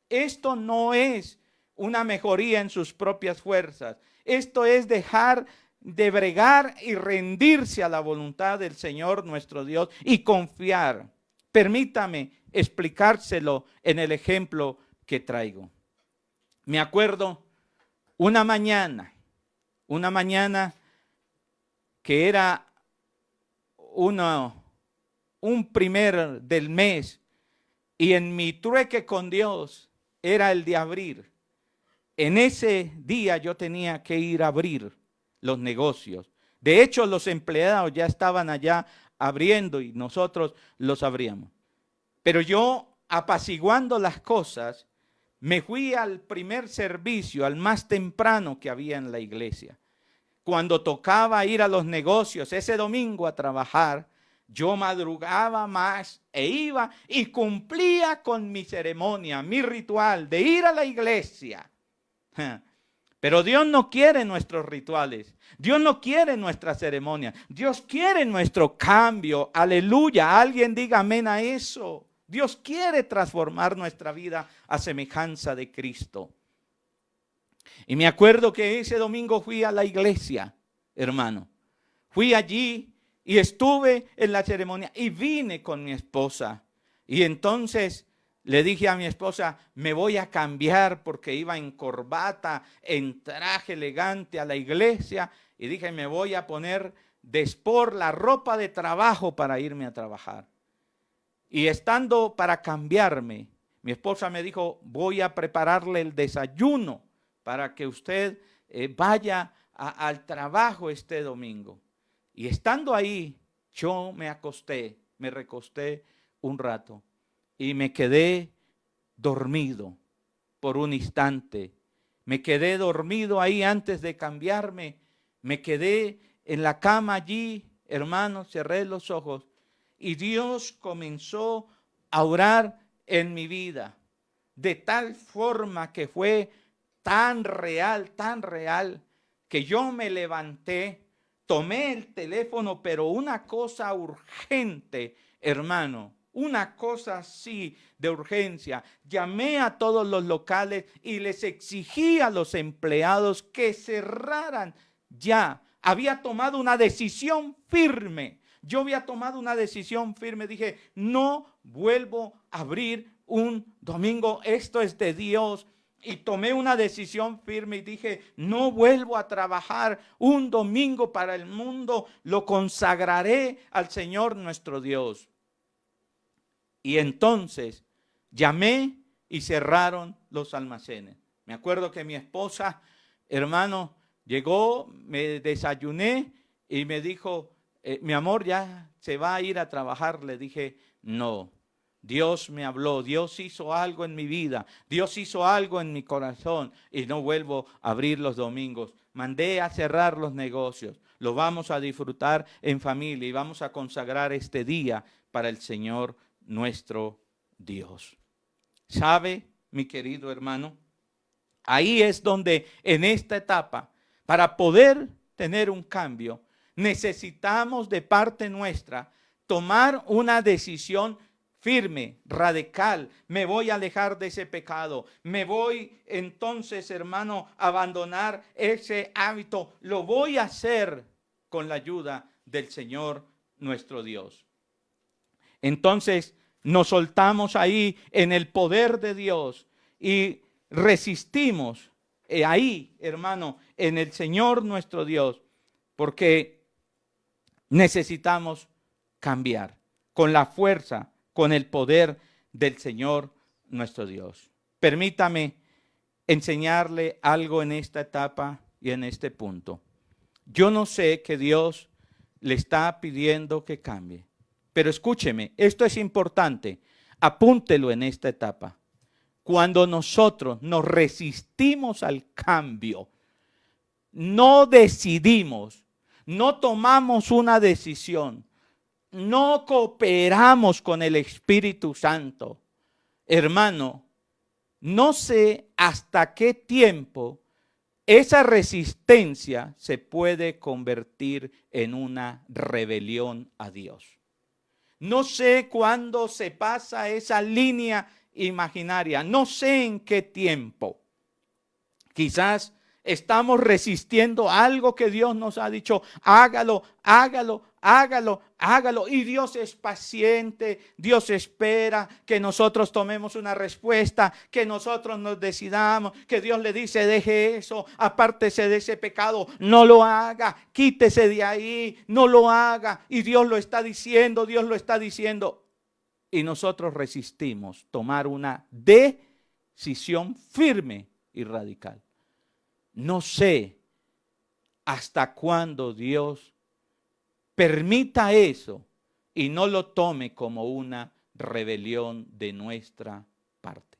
S1: Esto no es una mejoría en sus propias fuerzas. Esto es dejar de bregar y rendirse a la voluntad del Señor nuestro Dios y confiar. Permítame explicárselo en el ejemplo que traigo. Me acuerdo una mañana que era un primer del mes, y en mi trueque con Dios era el de abrir. En ese día yo tenía que ir a abrir los negocios. De hecho, los empleados ya estaban allá abriendo y nosotros los abríamos. Pero yo, apaciguando las cosas, me fui al primer servicio, al más temprano que había en la iglesia. Cuando tocaba ir a los negocios ese domingo a trabajar, yo madrugaba más e iba y cumplía con mi ceremonia, mi ritual de ir a la iglesia. Pero Dios no quiere nuestros rituales. Dios no quiere nuestra ceremonia. Dios quiere nuestro cambio. Aleluya. Alguien diga amén a eso. Dios quiere transformar nuestra vida a semejanza de Cristo. Y me acuerdo que ese domingo fui a la iglesia, hermano. Fui allí y estuve en la ceremonia y vine con mi esposa. Y entonces le dije a mi esposa, me voy a cambiar porque iba en corbata, en traje elegante a la iglesia. Y dije, me voy a poner la ropa de trabajo para irme a trabajar. Y estando para cambiarme, mi esposa me dijo, voy a prepararle el desayuno para que usted vaya al trabajo este domingo. Y estando ahí, yo me recosté un rato y me quedé dormido por un instante. Me quedé dormido ahí antes de cambiarme. Me quedé en la cama allí, hermanos, cerré los ojos y Dios comenzó a orar en mi vida de tal forma que fue tan real, que yo me levanté, tomé el teléfono, pero una cosa urgente, hermano, una cosa así de urgencia. Llamé a todos los locales y les exigí a los empleados que cerraran ya. Había tomado una decisión firme. Yo había tomado una decisión firme. Dije, no vuelvo a abrir un domingo. Esto es de Dios. Y tomé una decisión firme y dije, no vuelvo a trabajar un domingo para el mundo. Lo consagraré al Señor nuestro Dios. Y entonces llamé y cerraron los almacenes. Me acuerdo que mi esposa, hermano, llegó, me desayuné y me dijo, mi amor, ¿ya se va a ir a trabajar? Le dije, no, Dios me habló, Dios hizo algo en mi vida, Dios hizo algo en mi corazón y no vuelvo a abrir los domingos. Mandé a cerrar los negocios, lo vamos a disfrutar en familia y vamos a consagrar este día para el Señor nuestro Dios. ¿Sabe, mi querido hermano? Ahí es donde en esta etapa, para poder tener un cambio, necesitamos de parte nuestra tomar una decisión firme, radical. Me voy a alejar de ese pecado. Me voy entonces, hermano, a abandonar ese hábito. Lo voy a hacer con la ayuda del Señor nuestro Dios. Entonces nos soltamos ahí en el poder de Dios y resistimos ahí, hermano, en el Señor nuestro Dios, porque necesitamos cambiar con la fuerza, con el poder del Señor nuestro Dios. Permítame enseñarle algo en esta etapa y en este punto. Yo no sé que Dios le está pidiendo que cambie, pero escúcheme, esto es importante, apúntelo en esta etapa. Cuando nosotros nos resistimos al cambio, no decidimos, no tomamos una decisión, no cooperamos con el Espíritu Santo, hermano, no sé hasta qué tiempo esa resistencia se puede convertir en una rebelión a Dios. No sé cuándo se pasa esa línea imaginaria, no sé en qué tiempo. Quizás estamos resistiendo algo que Dios nos ha dicho, hágalo, hágalo, hágalo, hágalo. Y Dios es paciente, Dios espera que nosotros tomemos una respuesta, que nosotros nos decidamos, que Dios le dice, deje eso, apártese de ese pecado, no lo haga, quítese de ahí, no lo haga. Y Dios lo está diciendo, Dios lo está diciendo. Y nosotros resistimos tomar una decisión firme y radical. No sé hasta cuándo Dios permita eso y no lo tome como una rebelión de nuestra parte.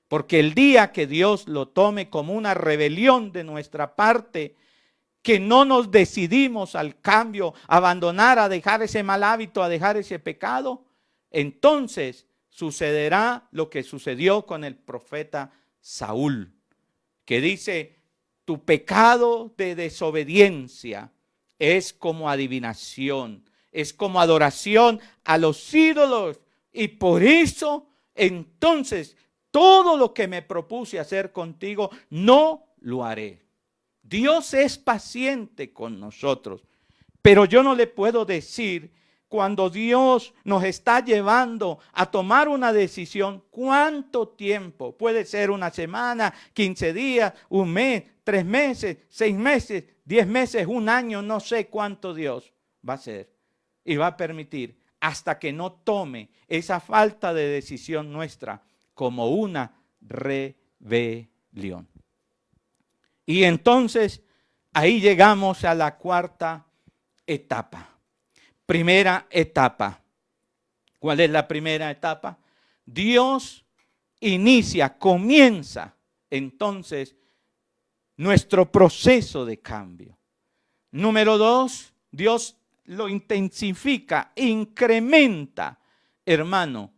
S1: Porque el día que Dios lo tome como una rebelión de nuestra parte, que no nos decidimos al cambio, a abandonar, a dejar ese mal hábito, a dejar ese pecado, entonces sucederá lo que sucedió con el profeta Saúl, que dice, tu pecado de desobediencia es como adivinación, es como adoración a los ídolos. Y por eso, entonces, todo lo que me propuse hacer contigo, no lo haré. Dios es paciente con nosotros, pero yo no le puedo decir cuando Dios nos está llevando a tomar una decisión, ¿cuánto tiempo? Puede ser una semana, 15 días, un mes, 3 meses, 6 meses, 10 meses, un año, no sé cuánto Dios va a hacer y va a permitir hasta que no tome esa falta de decisión nuestra como una rebelión. Y entonces ahí llegamos a la cuarta etapa. Primera etapa. ¿Cuál es la primera etapa? Dios comienza entonces nuestro proceso de cambio. Número 2, Dios lo intensifica, incrementa, hermano,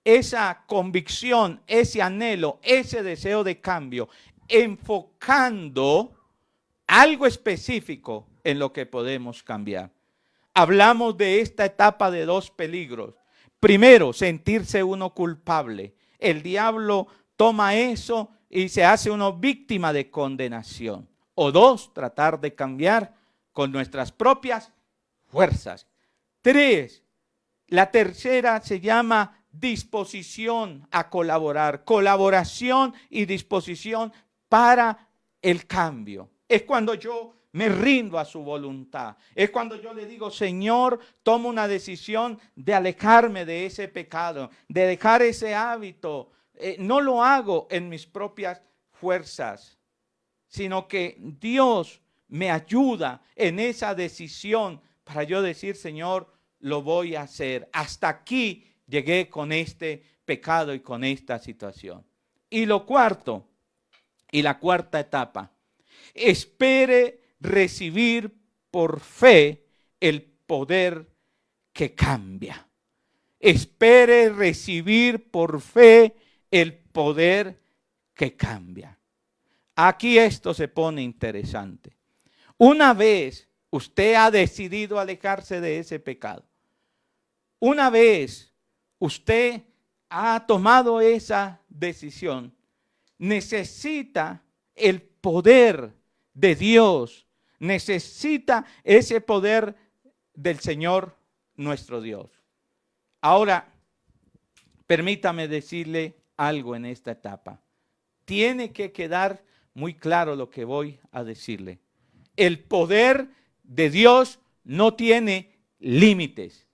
S1: esa convicción, ese anhelo, ese deseo de cambio, enfocando algo específico en lo que podemos cambiar. Hablamos de esta etapa de 2 peligros. Primero, sentirse uno culpable. El diablo toma eso y se hace uno víctima de condenación. O 2, tratar de cambiar con nuestras propias fuerzas. 3, la tercera se llama disposición a colaborar. Colaboración y disposición para el cambio. Es cuando yo me rindo a su voluntad. Es cuando yo le digo, Señor, tomo una decisión de alejarme de ese pecado, de dejar ese hábito. No lo hago en mis propias fuerzas, sino que Dios me ayuda en esa decisión para yo decir, Señor, lo voy a hacer. Hasta aquí llegué con este pecado y con esta situación. Y lo cuarto, y la cuarta etapa, espere recibir por fe el poder que cambia. Espere recibir por fe el poder que cambia. Aquí esto se pone interesante. Una vez usted ha decidido alejarse de ese pecado, una vez usted ha tomado esa decisión, necesita el poder de Dios, necesita ese poder del Señor nuestro Dios. Ahora, permítame decirle algo en esta etapa. Tiene que quedar muy claro lo que voy a decirle. El poder de Dios no tiene límites.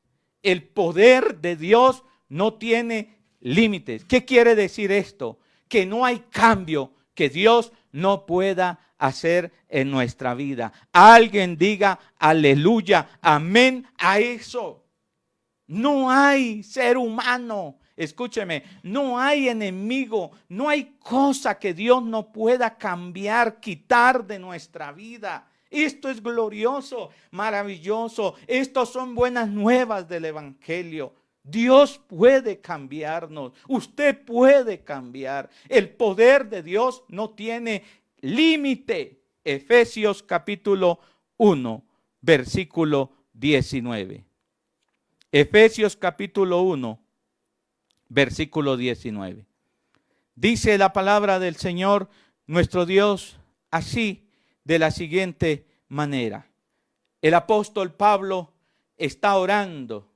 S1: El poder de Dios no tiene límites. ¿Qué quiere decir esto? Que no hay cambio que Dios no pueda hacer en nuestra vida. Alguien diga aleluya, amén a eso. No hay ser humano, escúcheme, no hay enemigo, no hay cosa que Dios no pueda cambiar, quitar de nuestra vida. Esto es glorioso, maravilloso. Estos son buenas nuevas del Evangelio. Dios puede cambiarnos. Usted puede cambiar. El poder de Dios no tiene límite. Efesios capítulo 1, versículo 19. Efesios capítulo 1, versículo 19. Dice la palabra del Señor, nuestro Dios, así, de la siguiente manera. El apóstol Pablo está orando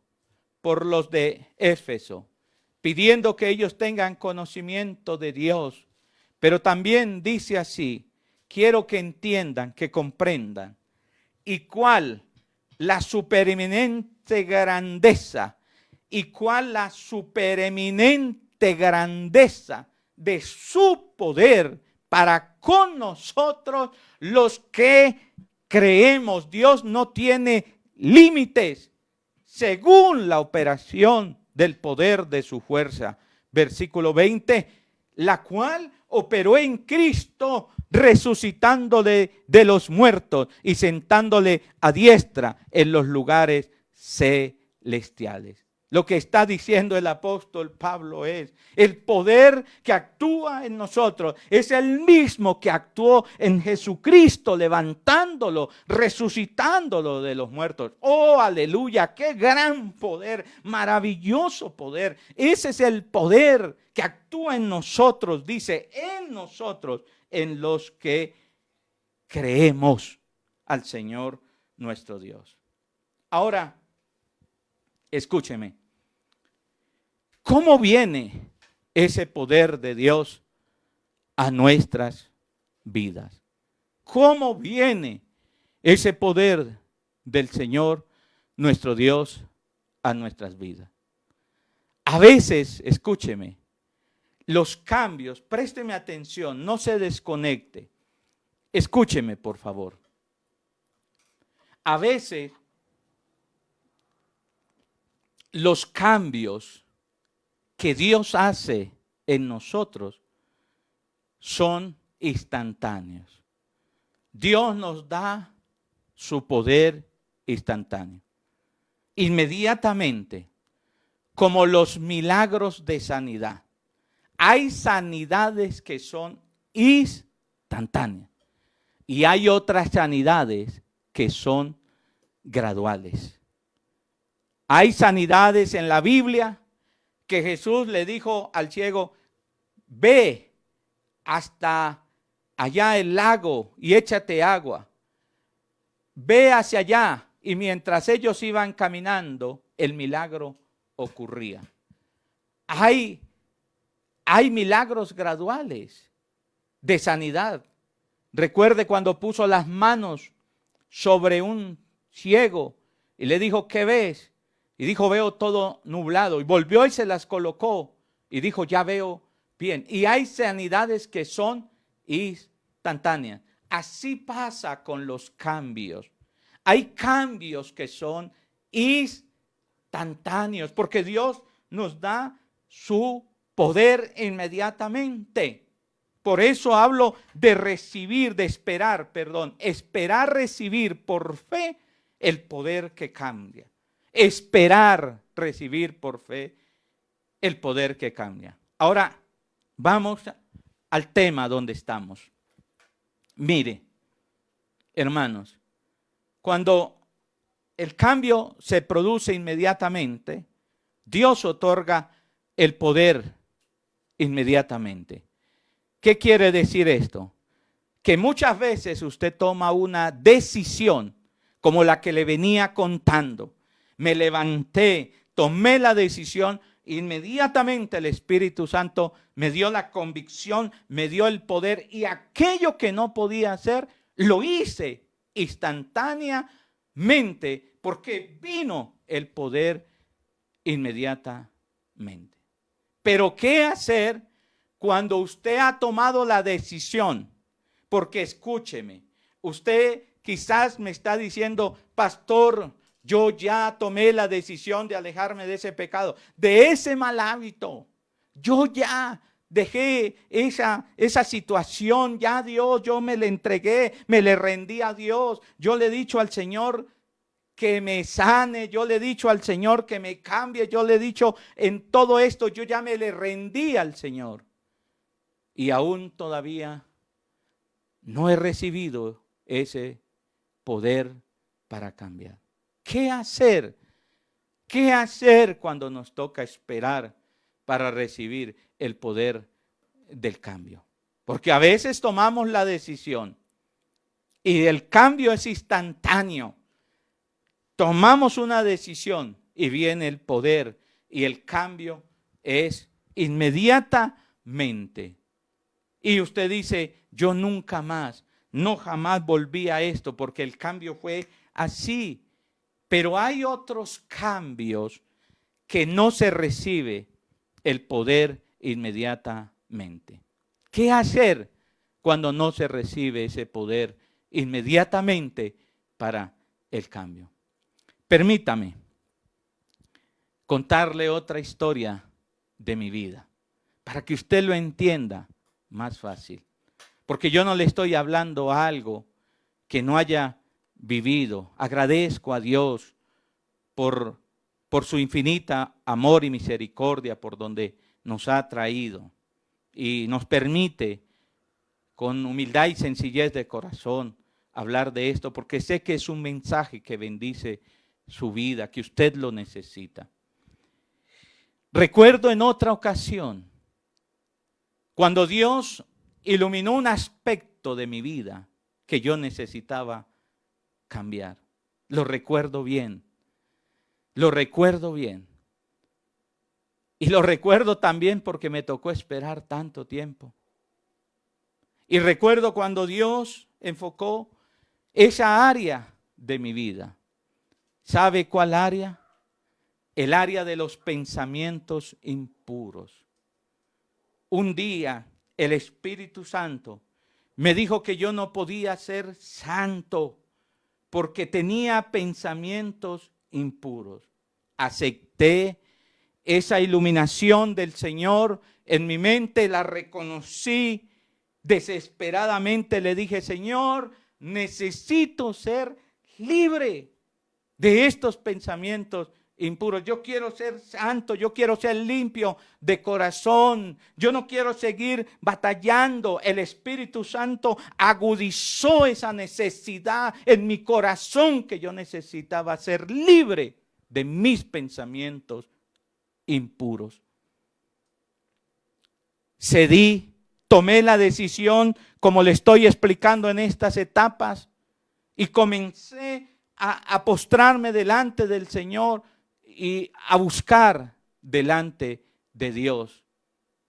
S1: por los de Éfeso, pidiendo que ellos tengan conocimiento de Dios. Pero también dice así, quiero que entiendan, que comprendan, y cuál la supereminente grandeza, y cuál la supereminente grandeza de su poder para con nosotros los que creemos. Dios no tiene límites según la operación del poder de su fuerza. Versículo 20, la cual operó en Cristo resucitándole de los muertos y sentándole a diestra en los lugares celestiales. Lo que está diciendo el apóstol Pablo es, el poder que actúa en nosotros es el mismo que actuó en Jesucristo, levantándolo, resucitándolo de los muertos. ¡Oh, aleluya! ¡Qué gran poder! ¡Maravilloso poder! Ese es el poder que actúa en nosotros, dice, en nosotros, en los que creemos al Señor nuestro Dios. Ahora, escúcheme, ¿cómo viene ese poder de Dios a nuestras vidas? ¿Cómo viene ese poder del Señor, nuestro Dios, a nuestras vidas. A veces, escúcheme, los cambios, présteme atención, no se desconecte. Escúcheme, por favor. A veces, los cambios que Dios hace en nosotros son instantáneos. Dios nos da su poder instantáneo. Inmediatamente, como los milagros de sanidad. Hay sanidades que son instantáneas y hay otras sanidades que son graduales. Hay sanidades en la Biblia que Jesús le dijo al ciego, ve hasta allá el lago y échate agua. Ve hacia allá. Y mientras ellos iban caminando, el milagro ocurría. Hay milagros graduales de sanidad. Recuerde cuando puso las manos sobre un ciego y le dijo, ¿qué ves? Y dijo, veo todo nublado. Y volvió y se las colocó y dijo, ya veo bien. Y hay sanidades que son instantáneas. Así pasa con los cambios. Hay cambios que son instantáneos porque Dios nos da su poder inmediatamente. Por eso hablo de recibir, de esperar, esperar recibir por fe el poder que cambia. Esperar recibir por fe el poder que cambia. Ahora vamos al tema donde estamos. Mire, hermanos, cuando el cambio se produce inmediatamente, Dios otorga el poder inmediatamente. ¿Qué quiere decir esto? Que muchas veces usted toma una decisión como la que le venía contando. Me levanté, tomé la decisión, inmediatamente el Espíritu Santo me dio la convicción, me dio el poder y aquello que no podía hacer, lo hice instantáneamente porque vino el poder inmediatamente. Pero ¿qué hacer cuando usted ha tomado la decisión? Porque escúcheme, usted quizás me está diciendo, pastor, yo ya tomé la decisión de alejarme de ese pecado, de ese mal hábito. Yo ya dejé esa situación, ya Dios, yo me le entregué, me le rendí a Dios. Yo le he dicho al Señor que me sane, yo le he dicho al Señor que me cambie, yo le he dicho en todo esto, yo ya me le rendí al Señor. Y aún todavía no he recibido ese poder para cambiar. ¿Qué hacer? ¿Qué hacer cuando nos toca esperar para recibir el poder del cambio? Porque a veces tomamos la decisión y el cambio es instantáneo. Tomamos una decisión y viene el poder y el cambio es inmediatamente. Y usted dice, yo nunca más, no jamás volví a esto porque el cambio fue así. Pero hay otros cambios que no se recibe el poder inmediatamente. ¿Qué hacer cuando no se recibe ese poder inmediatamente para el cambio? Permítame contarle otra historia de mi vida para que usted lo entienda más fácil. Porque yo no le estoy hablando algo que no haya vivido. Agradezco a Dios por su infinita amor y misericordia por donde nos ha traído y nos permite con humildad y sencillez de corazón hablar de esto porque sé que es un mensaje que bendice su vida, que usted lo necesita. Recuerdo en otra ocasión cuando Dios iluminó un aspecto de mi vida que yo necesitaba cambiar. Lo recuerdo bien. Lo recuerdo bien. Y lo recuerdo también porque me tocó esperar tanto tiempo. Y recuerdo cuando Dios enfocó esa área de mi vida. ¿Sabe cuál área? el área de los pensamientos impuros. Un día el Espíritu Santo me dijo que yo no podía ser santo porque tenía pensamientos impuros. Acepté esa iluminación del Señor en mi mente, la reconocí desesperadamente. Le dije, Señor, necesito ser libre de estos pensamientos impuros. Yo quiero ser santo, yo quiero ser limpio de corazón. Yo no quiero seguir batallando. El Espíritu Santo agudizó esa necesidad en mi corazón, que yo necesitaba ser libre de mis pensamientos impuros. Cedí, tomé la decisión, como le estoy explicando en estas etapas, y comencé a postrarme delante del Señor y a buscar delante de Dios.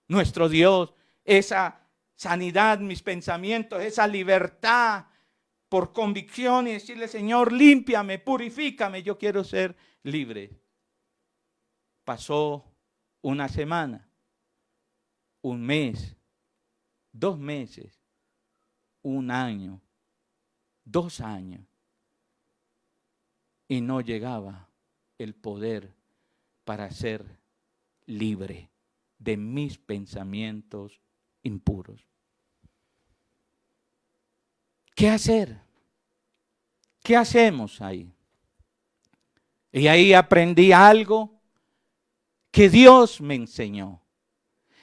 S1: Nuestro Dios, esa sanidad, mis pensamientos, esa libertad por convicción, y decirle, Señor, límpiame, purifícame, yo quiero ser libre. Pasó una semana, un mes, 2 meses, 1 año, 2 años, y no llegaba el poder para ser libre de mis pensamientos impuros. ¿Qué hacer? ¿Qué hacemos ahí? Y ahí aprendí algo que Dios me enseñó.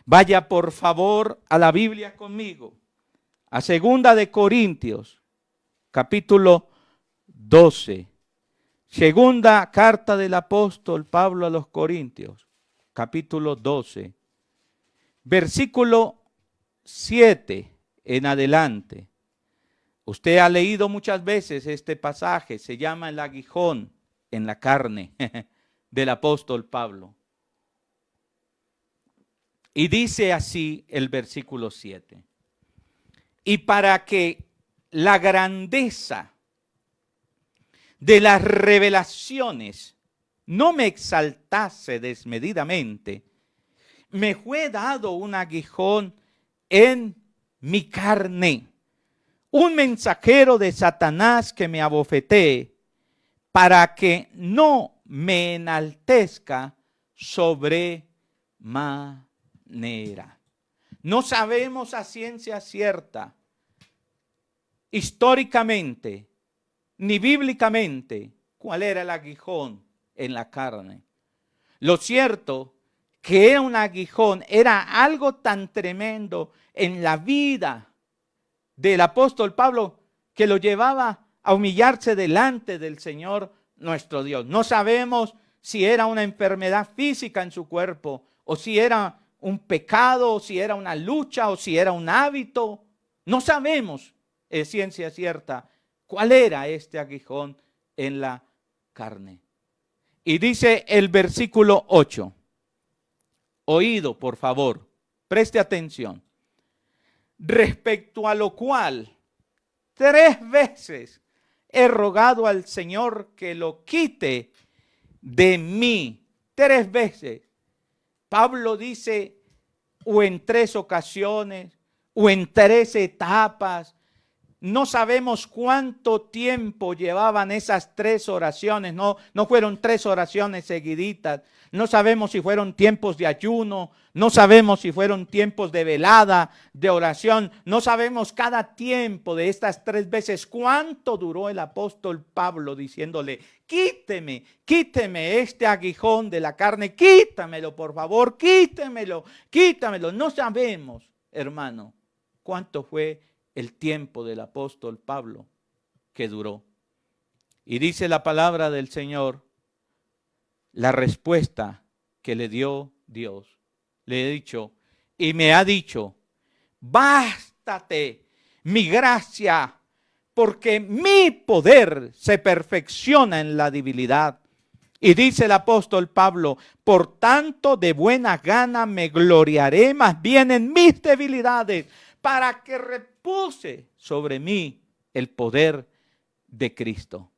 S1: Vaya por favor a la Biblia conmigo, a 2 de Corintios, capítulo 12. Segunda carta del apóstol Pablo a los Corintios, capítulo 12, versículo 7 en adelante. Usted ha leído muchas veces este pasaje, se llama el aguijón en la carne del apóstol Pablo. Y dice así el versículo 7. Y para que la grandeza de las revelaciones no me exaltase desmedidamente, me fue dado un aguijón en mi carne, un mensajero de Satanás que me abofetee, para que no me enaltezca sobremanera. No sabemos a ciencia cierta, históricamente, ni bíblicamente, cuál era el aguijón en la carne. Lo cierto que era un aguijón, era algo tan tremendo en la vida del apóstol Pablo que lo llevaba a humillarse delante del Señor nuestro Dios. No sabemos si era una enfermedad física en su cuerpo, o si era un pecado, o si era una lucha, o si era un hábito. No sabemos, es ciencia cierta, cuál era este aguijón en la carne. Y dice el versículo 8. Oído, por favor, preste atención. Respecto a lo cual 3 veces he rogado al Señor que lo quite de mí. 3 veces. Pablo dice, o en 3 ocasiones, o en 3 etapas. No sabemos cuánto tiempo llevaban esas 3 oraciones. No fueron 3 oraciones seguiditas. No sabemos si fueron tiempos de ayuno. No sabemos si fueron tiempos de velada, de oración. No sabemos cada tiempo de estas 3 veces cuánto duró el apóstol Pablo diciéndole, quíteme este aguijón de la carne. Quítamelo, por favor, quítamelo. No sabemos, hermano, cuánto fue el tiempo del apóstol Pablo que duró. Y dice la palabra del Señor, la respuesta que le dio Dios. Le he dicho, y me ha dicho, bástate mi gracia, porque mi poder se perfecciona en la debilidad. Y dice el apóstol Pablo, por tanto de buena gana me gloriaré más bien en mis debilidades, para que repose sobre mí el poder de Cristo.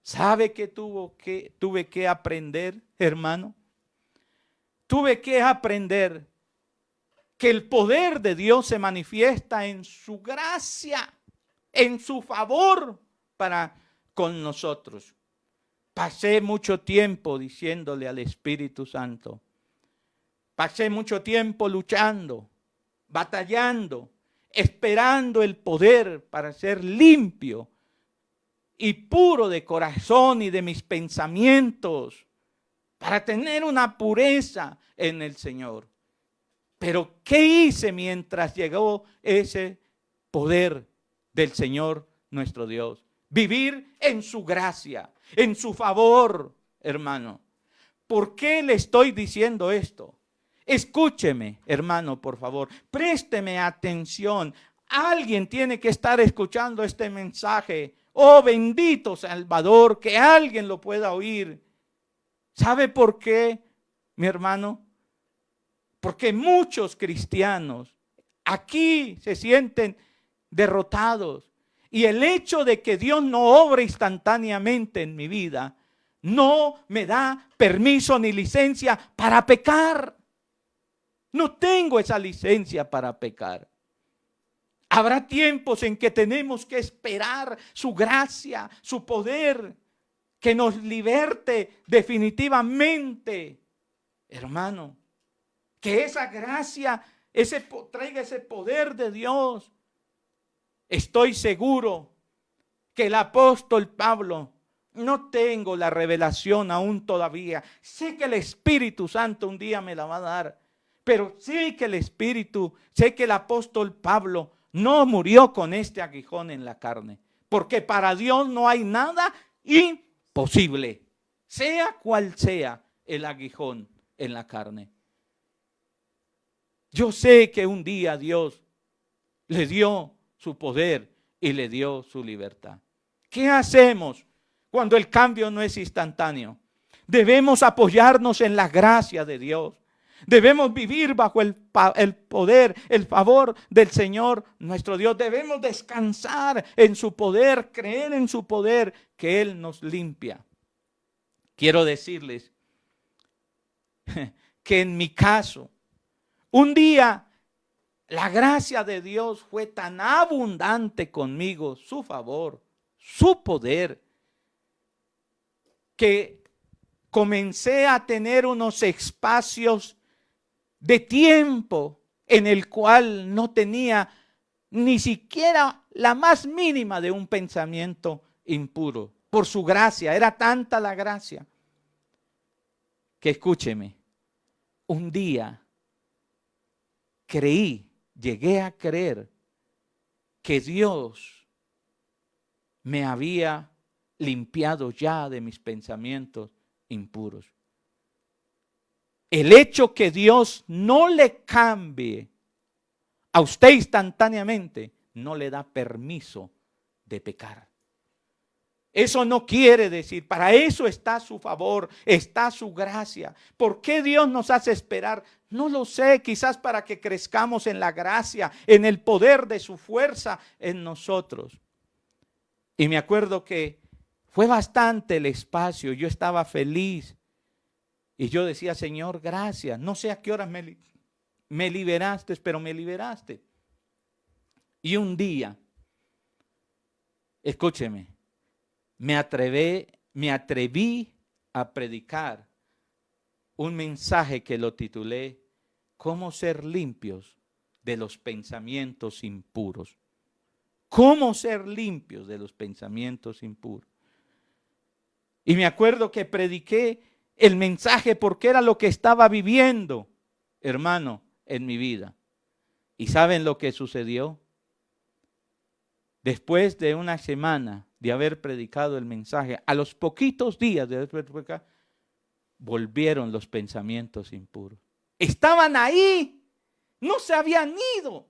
S1: ¿Sabe qué tuve que aprender, hermano? Tuve que aprender que el poder de Dios se manifiesta en su gracia, en su favor para con nosotros. Pasé mucho tiempo diciéndole al Espíritu Santo, pasé mucho tiempo luchando, batallando, esperando el poder para ser limpio y puro de corazón y de mis pensamientos, para tener una pureza en el Señor. Pero ¿qué hice mientras llegó ese poder del Señor nuestro Dios? Vivir en su gracia, en su favor, hermano. ¿Por qué le estoy diciendo esto? Escúcheme, hermano, por favor. Présteme atención. Alguien tiene que estar escuchando este mensaje. Oh, bendito Salvador, que alguien lo pueda oír. ¿Sabe por qué, mi hermano? Porque muchos cristianos aquí se sienten derrotados. Y el hecho de que Dios no obre instantáneamente en mi vida no me da permiso ni licencia para pecar. No tengo esa licencia para pecar. Habrá tiempos en que tenemos que esperar su gracia, su poder, que nos liberte definitivamente, hermano. Que esa gracia traiga ese poder de Dios. Estoy seguro que el apóstol Pablo, no tengo la revelación aún todavía. Sé que el Espíritu Santo un día me la va a dar. Pero sé que el apóstol Pablo no murió con este aguijón en la carne. Porque para Dios no hay nada imposible. Sea cual sea el aguijón en la carne. Yo sé que un día Dios le dio su poder y le dio su libertad. ¿Qué hacemos cuando el cambio no es instantáneo? Debemos apoyarnos en la gracia de Dios. Debemos vivir bajo el poder, el favor del Señor nuestro Dios. Debemos descansar en su poder, creer en su poder, que Él nos limpia. Quiero decirles que en mi caso, un día la gracia de Dios fue tan abundante conmigo, su favor, su poder, que comencé a tener unos espacios de tiempo en el cual no tenía ni siquiera la más mínima de un pensamiento impuro. Por su gracia, era tanta la gracia que, escúcheme, un día llegué a creer que Dios me había limpiado ya de mis pensamientos impuros. El hecho que Dios no le cambie a usted instantáneamente no le da permiso de pecar. Eso no quiere decir, para eso está su favor, está su gracia. ¿Por qué Dios nos hace esperar? No lo sé, quizás para que crezcamos en la gracia, en el poder de su fuerza en nosotros. Y me acuerdo que fue bastante el espacio, yo estaba feliz. Y yo decía, Señor, gracias. No sé a qué horas me liberaste, pero me liberaste. Y un día, escúcheme, me atreví a predicar un mensaje que lo titulé ¿Cómo ser limpios de los pensamientos impuros? ¿Cómo ser limpios de los pensamientos impuros? Y me acuerdo que prediqué el mensaje porque era lo que estaba viviendo, hermano, en mi vida. ¿Y saben lo que sucedió? Después de una semana de haber predicado el mensaje, a los poquitos días de haber predicado, volvieron los pensamientos impuros. Estaban ahí, no se habían ido.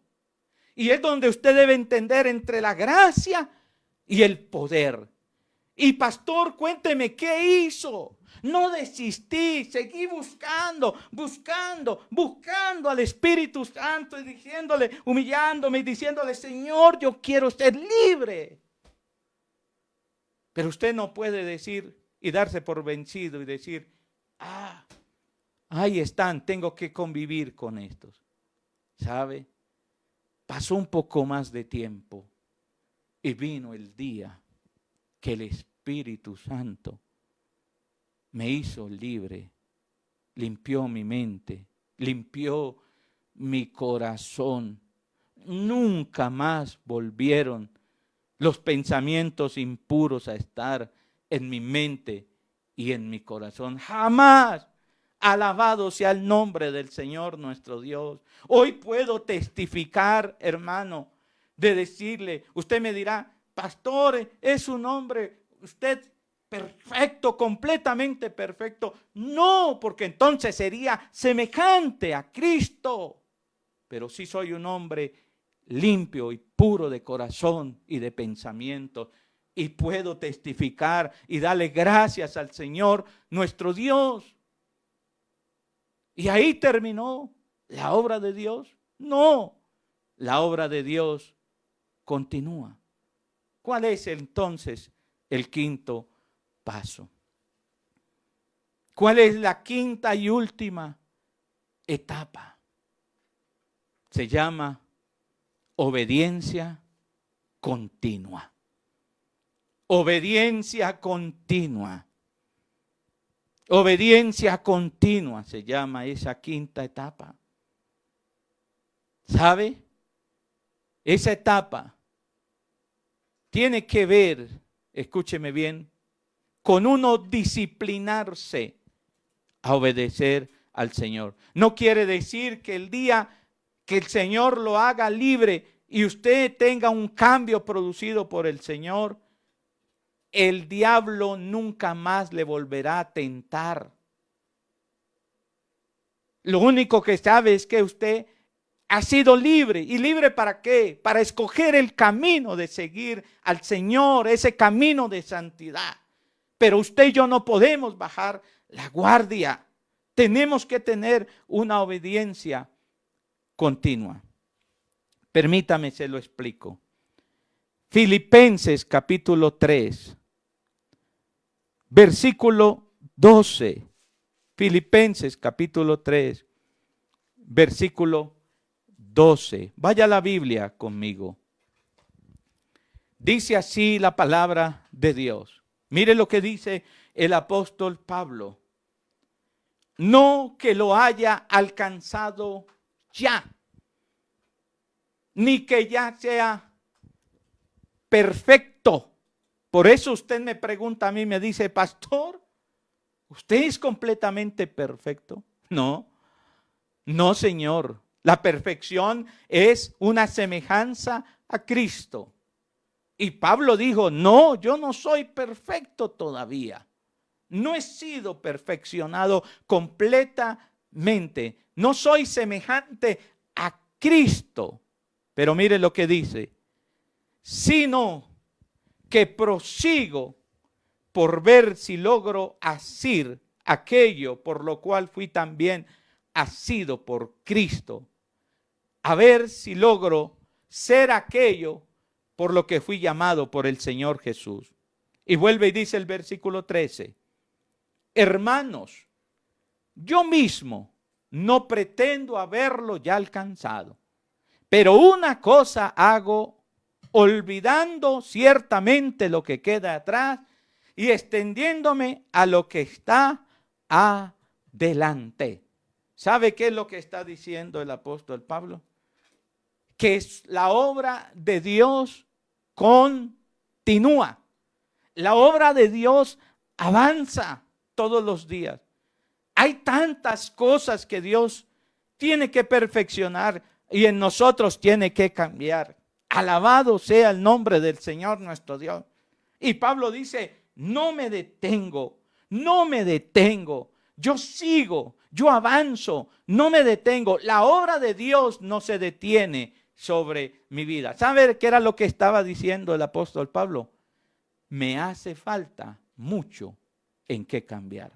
S1: Y es donde usted debe entender entre la gracia y el poder. Y pastor, cuénteme qué hizo. No desistí, seguí buscando al Espíritu Santo y diciéndole, humillándome y diciéndole, Señor, yo quiero ser libre. Pero usted no puede decir y darse por vencido y decir, ahí están, tengo que convivir con estos. ¿Sabe? Pasó un poco más de tiempo y vino el día que el Espíritu Santo me hizo libre, limpió mi mente, limpió mi corazón. Nunca más volvieron los pensamientos impuros a estar en mi mente y en mi corazón. Jamás. Alabado sea el nombre del Señor nuestro Dios. Hoy puedo testificar, hermano, de decirle, usted me dirá, pastor, es un hombre, usted perfecto, completamente perfecto. No, porque entonces sería semejante a Cristo. Pero sí soy un hombre limpio y puro de corazón y de pensamiento. Y puedo testificar y darle gracias al Señor nuestro Dios. ¿Y ahí terminó la obra de Dios? No, la obra de Dios continúa. ¿Cuál es entonces el quinto paso? ¿Cuál es la quinta y última etapa? Se llama obediencia continua. Obediencia continua. Obediencia continua se llama esa quinta etapa. ¿Sabe? Esa etapa tiene que ver, escúcheme bien, con uno disciplinarse a obedecer al Señor. No quiere decir que el día que el Señor lo haga libre y usted tenga un cambio producido por el Señor, el diablo nunca más le volverá a tentar. Lo único que sabe es que usted ha sido libre. ¿Y libre para qué? Para escoger el camino de seguir al Señor, ese camino de santidad. Pero usted y yo no podemos bajar la guardia. Tenemos que tener una obediencia continua. Permítame, se lo explico. Filipenses capítulo 3. Versículo 12, Filipenses capítulo 3, versículo 12. Vaya a la Biblia conmigo. Dice así la palabra de Dios. Mire lo que dice el apóstol Pablo. No que lo haya alcanzado ya, ni que ya sea perfecto. Por eso usted me pregunta a mí, me dice, pastor, ¿usted es completamente perfecto? No, no, Señor. La perfección es una semejanza a Cristo. Y Pablo dijo, no, yo no soy perfecto todavía. No he sido perfeccionado completamente. No soy semejante a Cristo. Pero mire lo que dice, sino que prosigo por ver si logro asir aquello por lo cual fui también asido por Cristo. A ver si logro ser aquello por lo que fui llamado por el Señor Jesús. Y vuelve y dice el versículo 13. Hermanos, yo mismo no pretendo haberlo ya alcanzado, pero una cosa hago, olvidando ciertamente lo que queda atrás y extendiéndome a lo que está adelante. ¿Sabe qué es lo que está diciendo el apóstol Pablo? Que es la obra de Dios continúa. La obra de Dios avanza todos los días. Hay tantas cosas que Dios tiene que perfeccionar y en nosotros tiene que cambiar. Alabado sea el nombre del Señor nuestro Dios. Y Pablo dice, no me detengo, no me detengo. Yo sigo, yo avanzo, no me detengo. La obra de Dios no se detiene sobre mi vida. ¿Sabe qué era lo que estaba diciendo el apóstol Pablo? Me hace falta mucho en qué cambiar.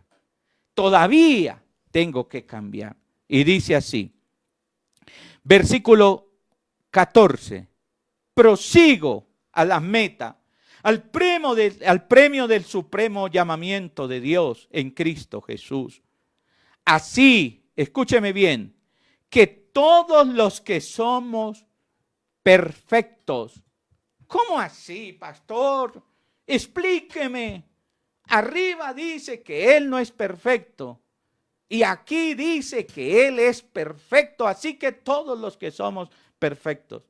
S1: Todavía tengo que cambiar. Y dice así, versículo 14. Prosigo a la meta, al premio del supremo llamamiento de Dios en Cristo Jesús. Así, escúcheme bien, que todos los que somos perfectos. ¿Cómo así, pastor? Explíqueme. Arriba dice que Él no es perfecto y aquí dice que Él es perfecto, así que todos los que somos perfectos.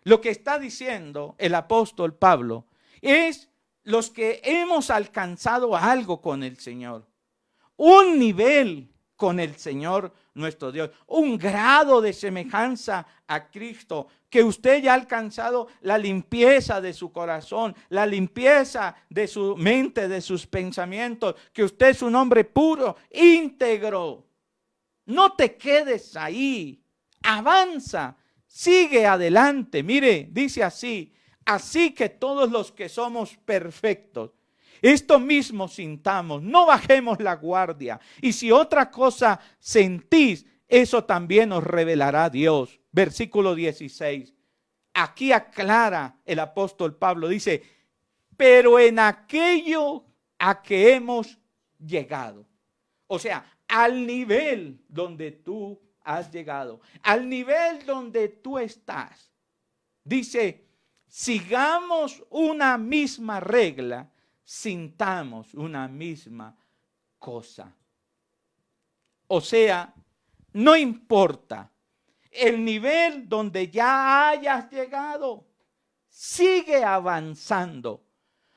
S1: Lo que está diciendo el apóstol Pablo es los que hemos alcanzado algo con el Señor, un nivel con el Señor nuestro Dios, un grado de semejanza a Cristo, que usted ya ha alcanzado la limpieza de su corazón, la limpieza de su mente, de sus pensamientos, que usted es un hombre puro, íntegro. No te quedes ahí, avanza, sigue adelante. Mire, dice así, así que todos los que somos perfectos, esto mismo sintamos, no bajemos la guardia. Y si otra cosa sentís, eso también os revelará Dios. Versículo 16. Aquí aclara el apóstol Pablo, dice, pero en aquello a que hemos llegado. O sea, al nivel donde tú has llegado, al nivel donde tú estás. Dice, sigamos una misma regla, sintamos una misma cosa. O sea, no importa el nivel donde ya hayas llegado, sigue avanzando.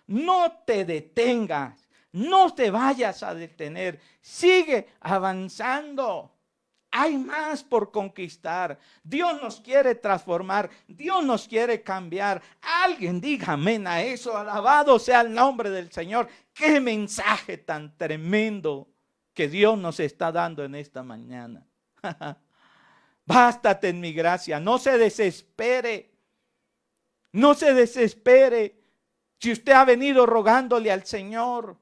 S1: No te detengas, no te vayas a detener, sigue avanzando. Hay más por conquistar. Dios nos quiere transformar. Dios nos quiere cambiar. Alguien diga amén a eso. Alabado sea el nombre del Señor. Qué mensaje tan tremendo que Dios nos está dando en esta mañana. Bástate en mi gracia. No se desespere. No se desespere. Si usted ha venido rogándole al Señor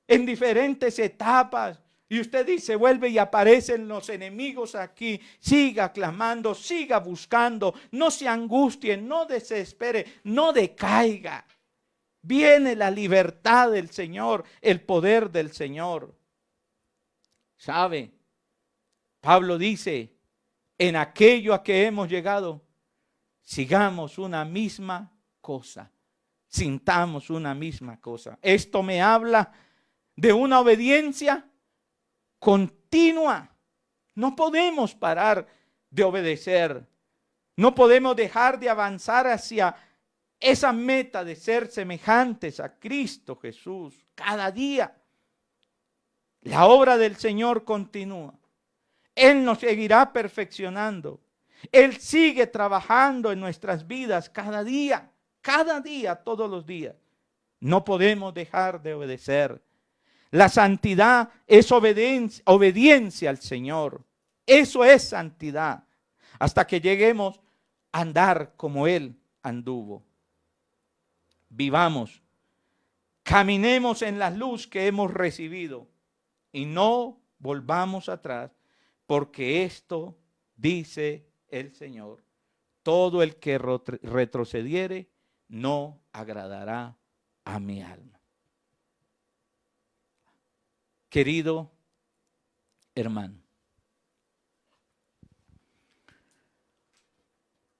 S1: en diferentes etapas, y usted dice, vuelve y aparecen los enemigos aquí, siga clamando, siga buscando, no se angustie, no desespere, no decaiga. Viene la libertad del Señor, el poder del Señor. ¿Sabe? Pablo dice, en aquello a que hemos llegado, sigamos una misma cosa, sintamos una misma cosa. Esto me habla de una obediencia continua. No podemos parar de obedecer. No podemos dejar de avanzar hacia esa meta de ser semejantes a Cristo Jesús cada día. La obra del Señor continúa. Él nos seguirá perfeccionando. Él sigue trabajando en nuestras vidas cada día, todos los días. No podemos dejar de obedecer. La santidad es obediencia al Señor. Eso es santidad. Hasta que lleguemos a andar como Él anduvo. Vivamos, caminemos en la luz que hemos recibido y no volvamos atrás, porque esto dice el Señor: todo el que retrocediere no agradará a mi alma. Querido hermano,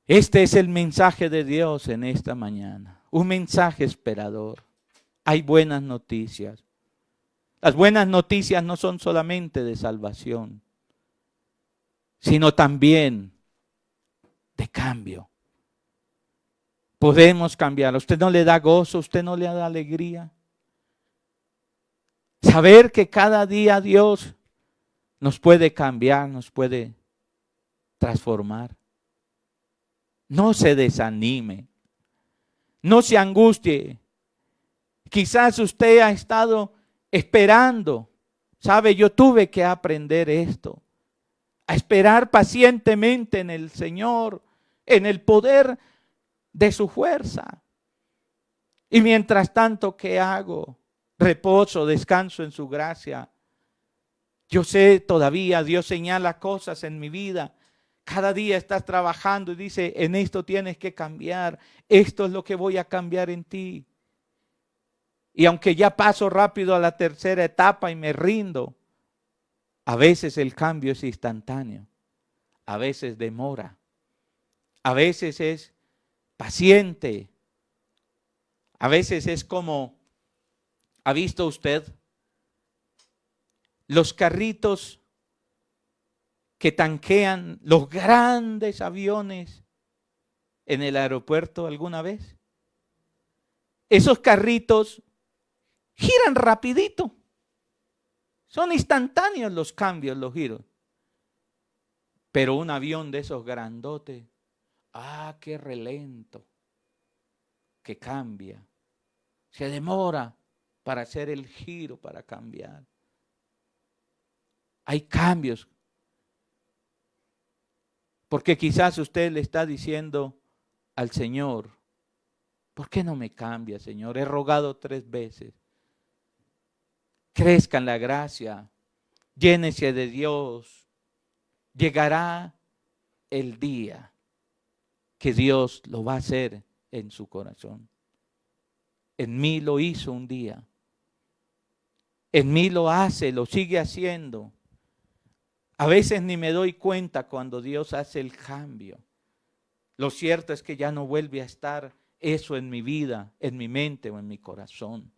S1: este es el mensaje de Dios en esta mañana, un mensaje esperador. Hay buenas noticias. Las buenas noticias no son solamente de salvación, sino también de cambio. Podemos cambiar. ¿A usted no le da gozo? ¿A usted no le da alegría? Saber que cada día Dios nos puede cambiar, nos puede transformar. No se desanime, no se angustie. Quizás usted ha estado esperando. Sabe, yo tuve que aprender esto, a esperar pacientemente en el Señor, en el poder de su fuerza. Y mientras tanto, ¿qué hago? Reposo, descanso en su gracia. Yo sé todavía, Dios señala cosas en mi vida. Cada día estás trabajando y dice, en esto tienes que cambiar. Esto es lo que voy a cambiar en ti. Y aunque ya paso rápido a la tercera etapa y me rindo, a veces el cambio es instantáneo, a veces demora, a veces es paciente, a veces es como, ¿ha visto usted los carritos que tanquean los grandes aviones en el aeropuerto alguna vez? Esos carritos giran rapidito. Son instantáneos los cambios, los giros. Pero un avión de esos grandotes, qué relento, que cambia. Se demora para hacer el giro, para cambiar. Hay cambios. Porque quizás usted le está diciendo al Señor, ¿por qué no me cambia, Señor? He rogado 3 veces. Crezca en la gracia, llénese de Dios. Llegará el día que Dios lo va a hacer en su corazón. En mí lo hizo un día. En mí lo hace, lo sigue haciendo. A veces ni me doy cuenta cuando Dios hace el cambio. Lo cierto es que ya no vuelve a estar eso en mi vida, en mi mente o en mi corazón.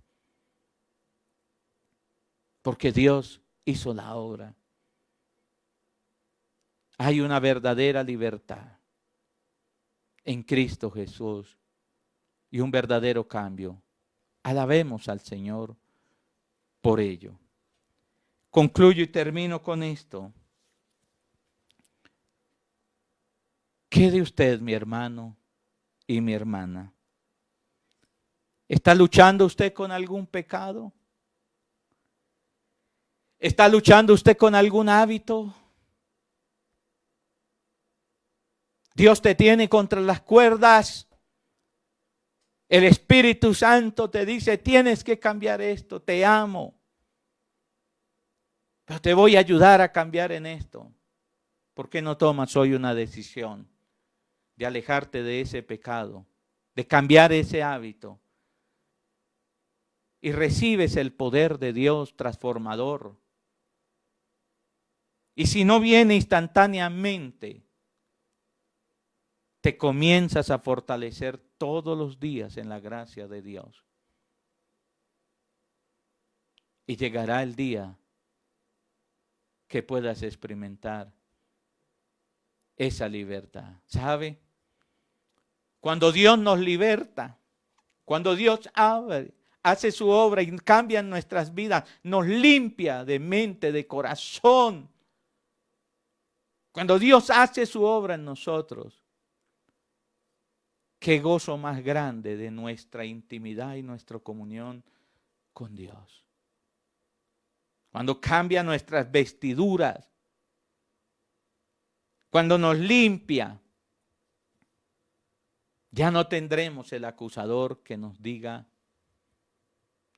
S1: Porque Dios hizo la obra. Hay una verdadera libertad en Cristo Jesús y un verdadero cambio. Alabemos al Señor por ello. Concluyo y termino con esto. ¿Qué de usted, mi hermano y mi hermana? ¿Está luchando usted con algún pecado? ¿Está luchando usted con algún hábito? Dios te tiene contra las cuerdas. El Espíritu Santo te dice, tienes que cambiar esto, te amo. Pero te voy a ayudar a cambiar en esto. ¿Por qué no tomas hoy una decisión de alejarte de ese pecado, de cambiar ese hábito? Y recibes el poder de Dios transformador. Y si no viene instantáneamente, te comienzas a fortalecer todos los días en la gracia de Dios. Y llegará el día que puedas experimentar esa libertad. ¿Sabe? Cuando Dios nos liberta, cuando Dios hace su obra y cambia nuestras vidas, nos limpia de mente, de corazón. Cuando Dios hace su obra en nosotros, qué gozo más grande de nuestra intimidad y nuestra comunión con Dios. Cuando cambia nuestras vestiduras, cuando nos limpia, ya no tendremos el acusador que nos diga,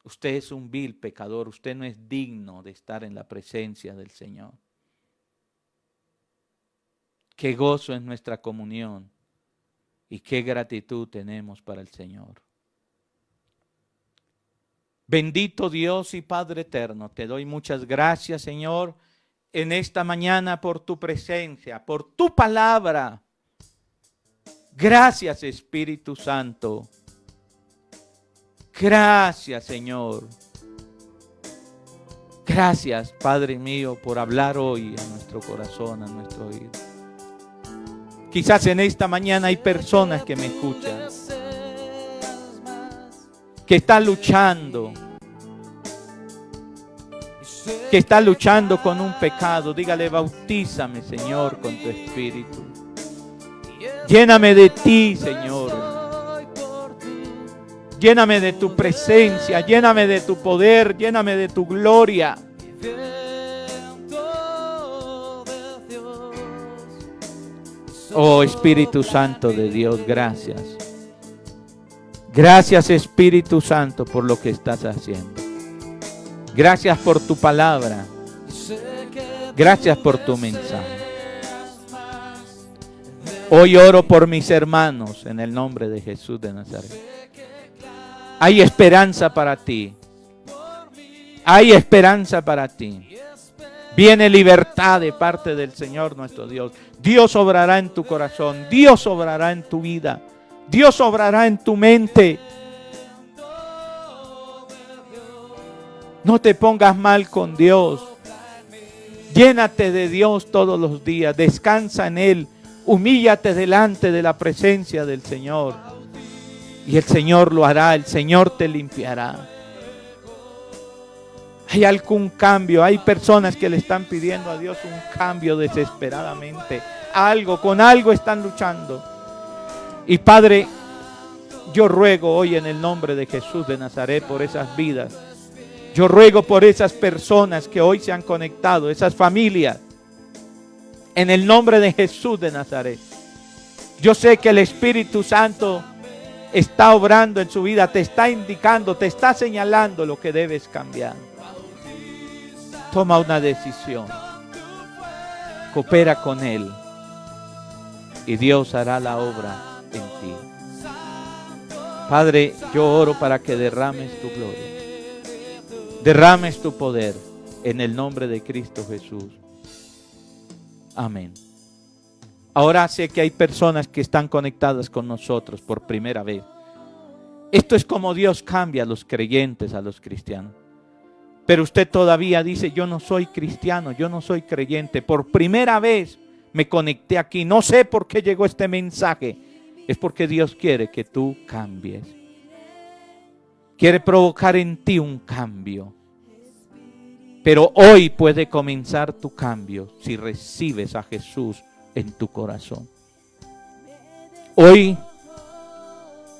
S1: usted es un vil pecador, usted no es digno de estar en la presencia del Señor. Qué gozo es nuestra comunión y qué gratitud tenemos para el Señor. Bendito Dios y Padre eterno, te doy muchas gracias, Señor, en esta mañana por tu presencia, por tu palabra. Gracias, Espíritu Santo. Gracias, Señor. Gracias, Padre mío, por hablar hoy a nuestro corazón, a nuestro oído. Quizás en esta mañana hay personas que me escuchan, que están luchando, con un pecado. Dígale, bautízame, Señor, con tu Espíritu. Lléname de ti, Señor. Lléname de tu presencia, lléname de tu poder, lléname de tu gloria. Oh Espíritu Santo de Dios, gracias. Gracias, Espíritu Santo, por lo que estás haciendo. Gracias por tu palabra. Gracias por tu mensaje. Hoy oro por mis hermanos en el nombre de Jesús de Nazaret. Hay esperanza para ti. Hay esperanza para ti. Viene libertad de parte del Señor nuestro Dios. Dios obrará en tu corazón. Dios obrará en tu vida. Dios obrará en tu mente. No te pongas mal con Dios. Llénate de Dios todos los días. Descansa en Él. Humíllate delante de la presencia del Señor. Y el Señor lo hará. El Señor te limpiará. Hay algún cambio. Hay personas que le están pidiendo a Dios un cambio desesperadamente. Con algo están luchando. Y Padre, yo ruego hoy en el nombre de Jesús de Nazaret por esas vidas. Yo ruego por esas personas que hoy se han conectado, esas familias. En el nombre de Jesús de Nazaret. Yo sé que el Espíritu Santo está obrando en su vida, te está indicando, te está señalando lo que debes cambiar. Toma una decisión. Coopera con Él. Y Dios hará la obra en ti. Padre, yo oro para que derrames tu gloria. Derrames tu poder en el nombre de Cristo Jesús. Amén. Ahora sé que hay personas que están conectadas con nosotros por primera vez. Esto es como Dios cambia a los creyentes, a los cristianos. Pero usted todavía dice, yo no soy cristiano, yo no soy creyente. Por primera vez me conecté aquí. No sé por qué llegó este mensaje. Es porque Dios quiere que tú cambies. Quiere provocar en ti un cambio. Pero hoy puede comenzar tu cambio si recibes a Jesús en tu corazón. Hoy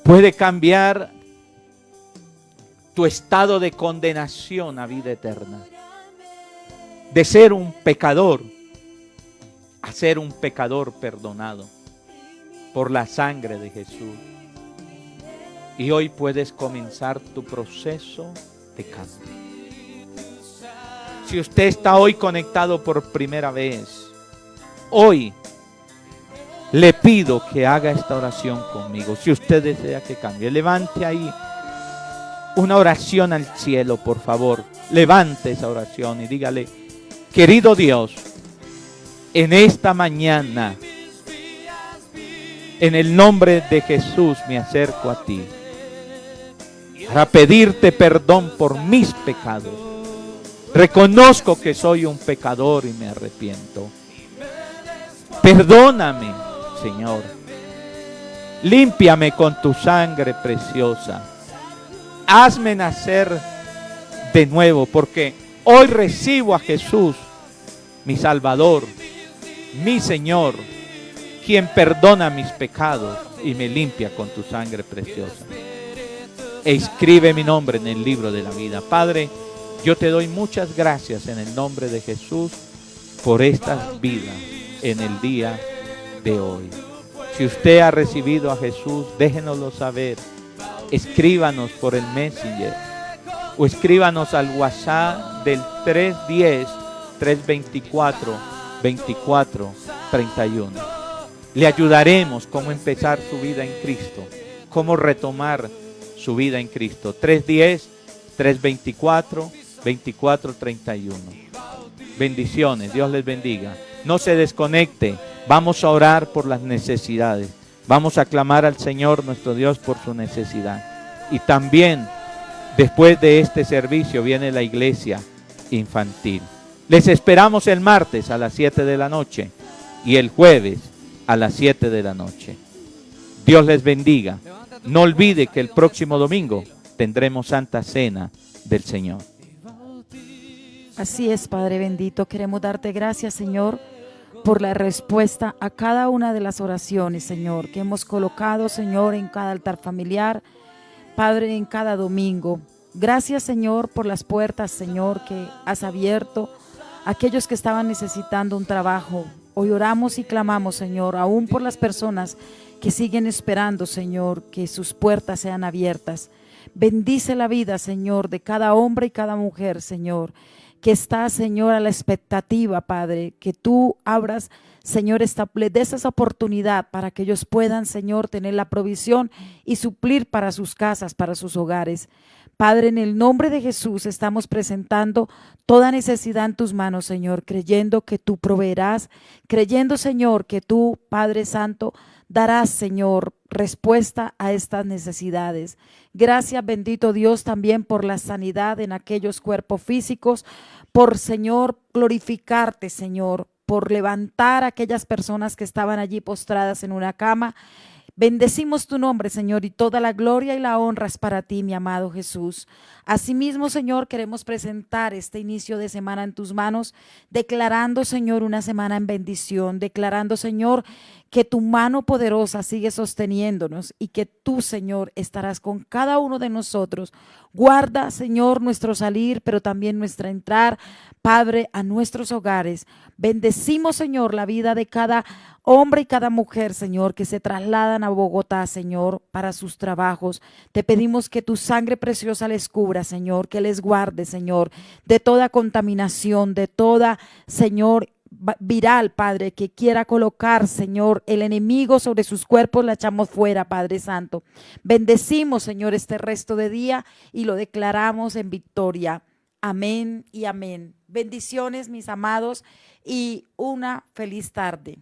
S1: puede cambiar tu estado de condenación a vida eterna. De ser un pecador a ser un pecador perdonado por la sangre de Jesús. Y hoy puedes comenzar tu proceso de cambio. Si usted está hoy conectado por primera vez, hoy le pido que haga esta oración conmigo. Si usted desea que cambie, levante ahí una oración al cielo, por favor. Levante esa oración y dígale, querido Dios, en esta mañana, en el nombre de Jesús me acerco a ti para pedirte perdón por mis pecados. Reconozco que soy un pecador y me arrepiento. Perdóname, Señor. Límpiame con tu sangre preciosa. Hazme nacer de nuevo, porque hoy recibo a Jesús, mi Salvador, mi Señor, quien perdona mis pecados y me limpia con tu sangre preciosa. Escribe mi nombre en el libro de la vida. Padre, yo te doy muchas gracias en el nombre de Jesús por estas vidas en el día de hoy. Si usted ha recibido a Jesús, déjenoslo saber. Escríbanos por el Messenger o escríbanos al WhatsApp del 310-324-2431. Le ayudaremos cómo empezar su vida en Cristo, cómo retomar su vida en Cristo. 310-324-2431. Bendiciones, Dios les bendiga. No se desconecte, vamos a orar por las necesidades. Vamos a clamar al Señor nuestro Dios por su necesidad. Y también, después de este servicio, viene la iglesia infantil. Les esperamos el martes a las 7 de la noche y el jueves a las 7 de la noche. Dios les bendiga. No olvide que el próximo domingo tendremos Santa Cena del Señor.
S2: Así es, Padre bendito. Queremos darte gracias, Señor, por la respuesta a cada una de las oraciones, Señor, que hemos colocado, Señor, en cada altar familiar, Padre, en cada domingo. Gracias, Señor, por las puertas, Señor, que has abierto a aquellos que estaban necesitando un trabajo. Hoy oramos y clamamos, Señor, aún por las personas que siguen esperando, Señor, que sus puertas sean abiertas. Bendice la vida, Señor, de cada hombre y cada mujer, Señor, que está, Señor, a la expectativa, Padre, que tú abras, Señor, le des esa oportunidad para que ellos puedan, Señor, tener la provisión y suplir para sus casas, para sus hogares. Padre, en el nombre de Jesús estamos presentando toda necesidad en tus manos, Señor, creyendo que tú proveerás, creyendo, Señor, que tú, Padre Santo, darás, Señor, respuesta a estas necesidades. Gracias, bendito Dios, también por la sanidad en aquellos cuerpos físicos, por, Señor, glorificarte, Señor, por levantar a aquellas personas que estaban allí postradas en una cama. Bendecimos tu nombre, Señor, y toda la gloria y la honra es para ti, mi amado Jesús. Asimismo, Señor, queremos presentar este inicio de semana en tus manos, declarando, Señor, una semana en bendición, declarando, Señor, que tu mano poderosa sigue sosteniéndonos y que tú, Señor, estarás con cada uno de nosotros. Guarda, Señor, nuestro salir, pero también nuestra entrar, Padre, a nuestros hogares. Bendecimos, Señor, la vida de cada hombre y cada mujer, Señor, que se trasladan a Bogotá, Señor, para sus trabajos. Te pedimos que tu sangre preciosa les cubra, Señor, que les guarde, Señor, de toda contaminación, de toda, Señor, viral, Padre, que quiera colocar, Señor, el enemigo sobre sus cuerpos, la echamos fuera, Padre Santo. Bendecimos, Señor, este resto de día y lo declaramos en victoria. Amén y amén. Bendiciones, mis amados, y una feliz tarde.